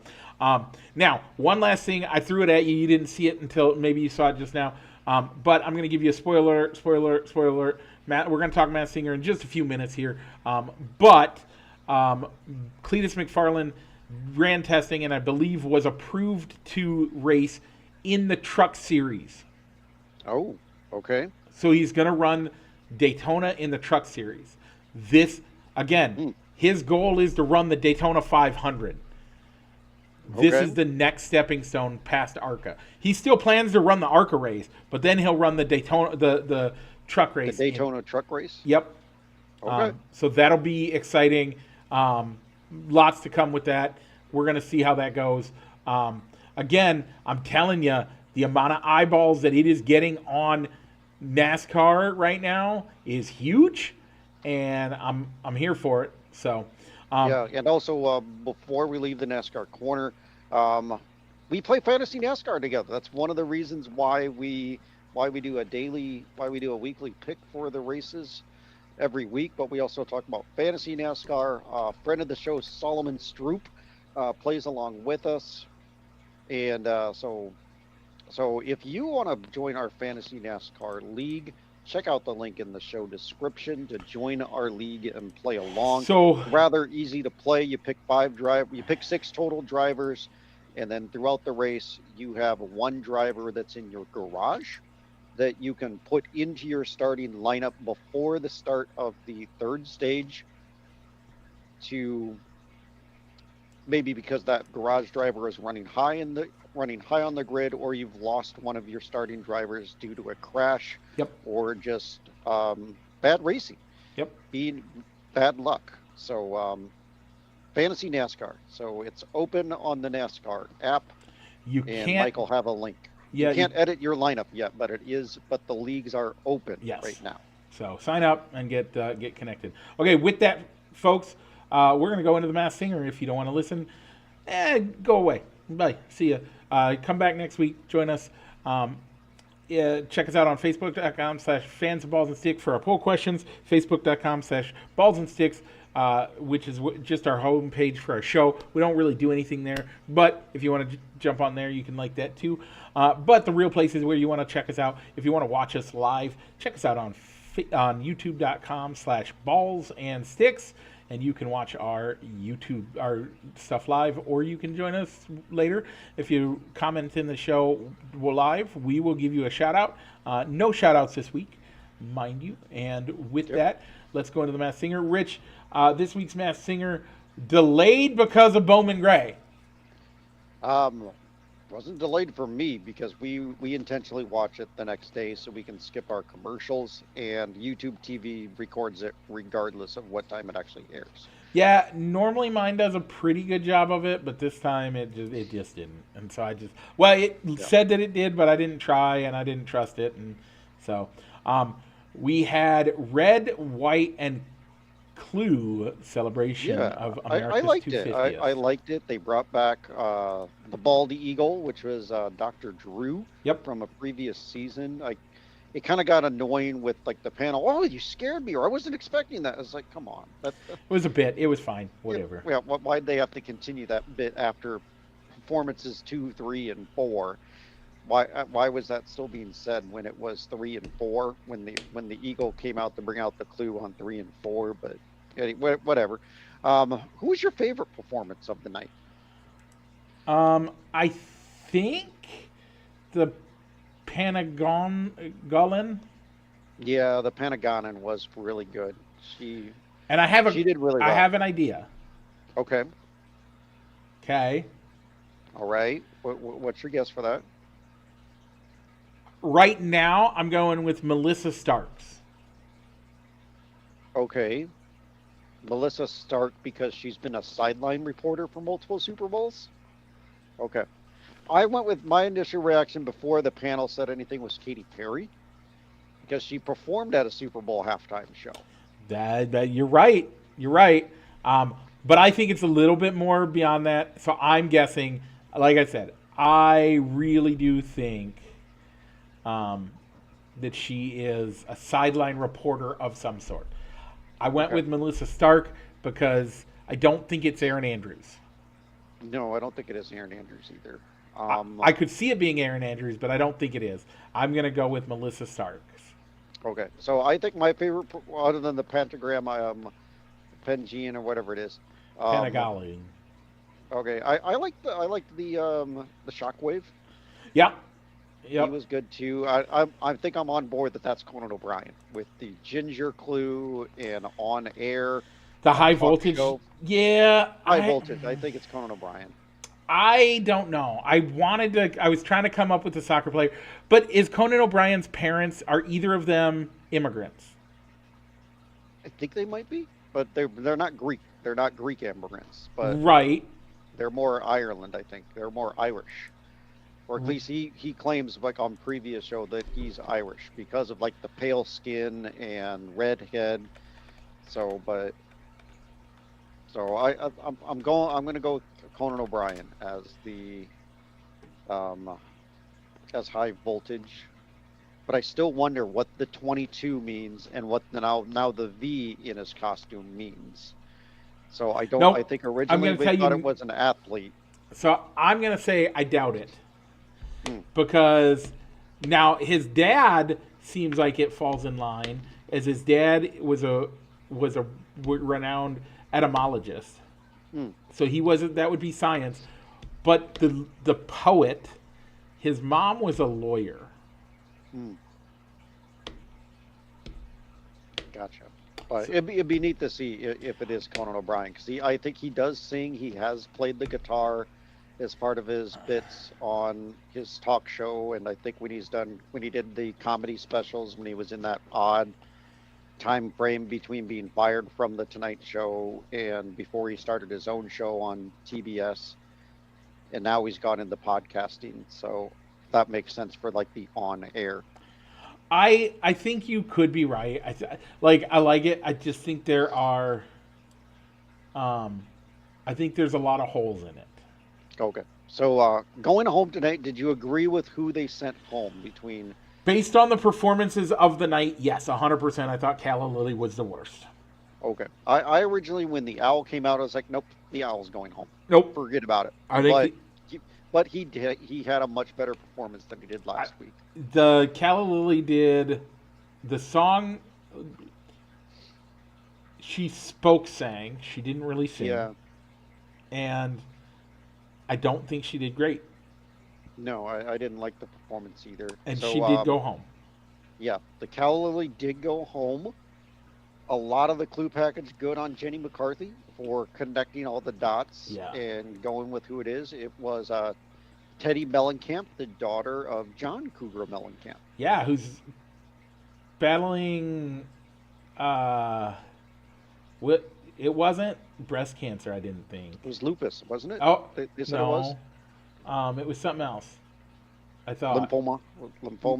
now one last thing, I threw it at you. You didn't see it until maybe you saw it just now. But I'm going to give you a spoiler. Matt, we're going to talk Matt Singer in just a few minutes here. But Cletus McFarland ran testing and I believe was approved to race in the Truck Series. Oh, okay. So he's going to run Daytona in the Truck Series. This, again, Hmm. his goal is to run the Daytona 500. This Okay. is the next stepping stone past ARCA. He still plans to run the ARCA race, but then he'll run the Daytona, the truck The race. Daytona truck race. Yep. Okay. So that'll be exciting. Lots to come with that. We're going to see how that goes. Again, I'm telling you, the amount of eyeballs that it is getting on NASCAR right now is huge, and I'm here for it. So, Yeah, and also before we leave the NASCAR corner, um, we play fantasy NASCAR together. That's one of the reasons why we do why we do a weekly pick for the races every week. But we also talk about fantasy NASCAR. Friend of the show, Solomon Stroop, plays along with us, and so if you want to join our fantasy NASCAR league, check out the link in the show description to join our league and play along. so Rather easy to play. You pick six total drivers, and then throughout the race you have one driver that's in your garage that you can put into your starting lineup before the start of the third stage to maybe because that garage driver is running high on the grid, or you've lost one of your starting drivers due to a crash yep, or just bad racing, yep. being bad luck. So fantasy NASCAR. So it's open on the NASCAR app, You and can't. Mike will have a link. You Yeah. can't edit your lineup yet, but but the leagues are open Yes. right now. So sign up and get connected. Okay, with that, folks, we're gonna go into the Masked Singer. If you don't want to listen, go away. Bye. See ya. Come back next week. Join us. Yeah, check us out on Facebook.com/fans of balls and sticks for our poll questions. Facebook.com/balls and sticks, which is just our homepage for our show. We don't really do anything there, but if you want to jump on there, you can like that too. But the real place is where you want to check us out. If you want to watch us live, check us out on YouTube.com/balls and sticks. And you can watch our stuff live, or you can join us later. If you comment in the show live, we will give you a shout out. No shout outs this week, mind you. And with Yep. that, let's go into the Masked Singer. Rich, this week's Masked Singer delayed because of Bowman Gray. Um, wasn't delayed for me because we intentionally watch it the next day so we can skip our commercials, and YouTube TV records it regardless of what time it actually airs. Yeah, normally mine does a pretty good job of it, but this time it just didn't. And so it Yeah. said that it did, but I didn't try and I didn't trust it, and so we had Red, White, and Clue celebration Yeah, of I America's liked it. 250th. I liked it. They brought back the Baldy Eagle, which was Dr. Drew Yep, from a previous season. It kind of got annoying with like the panel. Oh, you scared me, or I wasn't expecting that. I was like, come on. it was a bit. It was fine. Whatever. Yeah, why'd they have to continue that bit after performances 2, 3, and 4? Why was that still being said when it was 3 and 4 when the Eagle came out to bring out the clue on 3 and 4? But anyway, whatever. Who was your favorite performance of the night? I think the Panagon. Yeah, the Panagonin was really good. She And I she did really well. have an idea. Okay, Okay. all right. What's your guess for that? Right now, I'm going with Melissa Starks. Okay, Melissa Stark, because she's been a sideline reporter for multiple Super Bowls. Okay. I went with my initial reaction before the panel said anything was Katy Perry because she performed at a Super Bowl halftime show. That you're right. You're right. But I think it's a little bit more beyond that. So I'm guessing, like I said, I really do think that she is a sideline reporter of some sort. I went Okay. with Melissa Stark because I don't think it's Erin Andrews. No, I don't think it is Aaron Andrews either. I could see it being Erin Andrews, but I don't think it is. I'm going to go with Melissa Stark. Okay, so I think my favorite, other than the pentagram, Pengean or whatever it is. Panagali. Okay, I like the Shockwave. Yeah. He Yep. was good too. I think I'm on board that's Conan O'Brien with the Ginger Clue and on air The high talk voltage. show. Yeah. High voltage. I think it's Conan O'Brien. I don't know. I was trying to come up with a soccer player, but is Conan O'Brien's parents, are either of them immigrants? I think they might be, but they're not Greek. They're not Greek immigrants, but Right. they're more Ireland. I think they're more Irish, or at least he claims like on previous show that he's Irish because of like the pale skin and red head. So, but so I'm going to go with Conan O'Brien as the as high voltage, but I still wonder what the 22 means and what the now the V in his costume means. So I don't. Nope. I think I'm originally going to we tell thought you. it was an athlete. So I'm going to say I doubt it. Hmm. Because now his dad seems like it falls in line, as his dad was a renowned etymologist. Hmm. So he wasn't. That would be science. But the poet, his mom was a lawyer. Hmm. Gotcha. But it'd be neat to see if it is Conan O'Brien because I think he does sing. He has played the guitar as part of his bits on his talk show, and I think when he did the comedy specials when he was in that odd time frame between being fired from the Tonight Show and before he started his own show on TBS, and now he's gone into podcasting. So that makes sense for like the on air. I think you could be right. I like it. I just think I think there's a lot of holes in it. Okay. So going home tonight, did you agree with who they sent home between? Based on the performances of the night, yes, 100%. I thought Calla Lily was the worst. Okay. I originally, when the owl came out, I was like, nope, the owl's going home. Nope. Forget about it. I think But he had a much better performance than he did last week. the Calla Lily did the song. She sang. She didn't really sing. Yeah. And I don't think she did great. No, I didn't like the performance either. And So, she did go home. Yeah, the Calla Lily did go home. a lot of the clue package good on Jenny McCarthy for connecting all the dots Yeah. and going with who it is. It was Teddy Mellencamp, the daughter of John Cougar Mellencamp. Yeah, who's battling what it wasn't breast cancer, I didn't think. It was lupus, wasn't it? Oh, They said no. it was It was something else. I thought lymphoma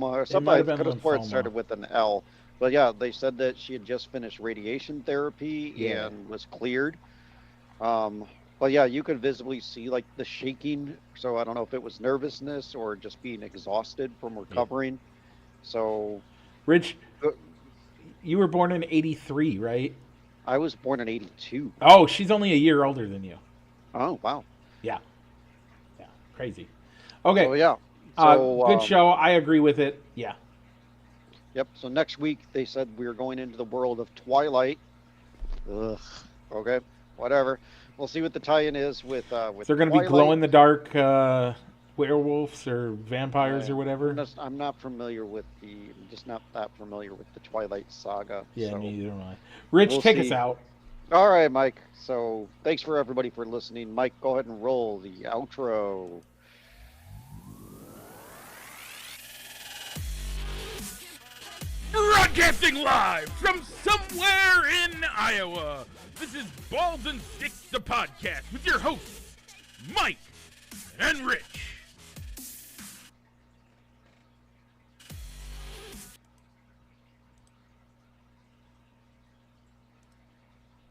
or it something. might I have been could have sworn it lymphoma. started with an L. But yeah, they said that she had just finished radiation therapy Yeah. and was cleared. But yeah, you could visibly see like the shaking. So I don't know if it was nervousness or just being exhausted from recovering. So Rich, uh, you were born in '83, right? I was born in '82. Oh, she's only a year older than you. Oh wow. Yeah, crazy. Okay, So yeah. So good show. I agree with it. Yeah. Yep. So next week they said we were going into the world of Twilight. Ugh. Okay. Whatever. We'll see what the tie-in is with. So they're going to be glow in the dark werewolves or vampires or whatever. I'm not familiar with I'm just not that familiar with the Twilight saga. Yeah, so. neither am I. Rich, We'll take see. us out. All right, Mike. So thanks for everybody for listening. Mike, go ahead and roll the outro. Broadcasting live from somewhere in Iowa. This is Balls and Sticks, the podcast with your hosts, Mike and Rich.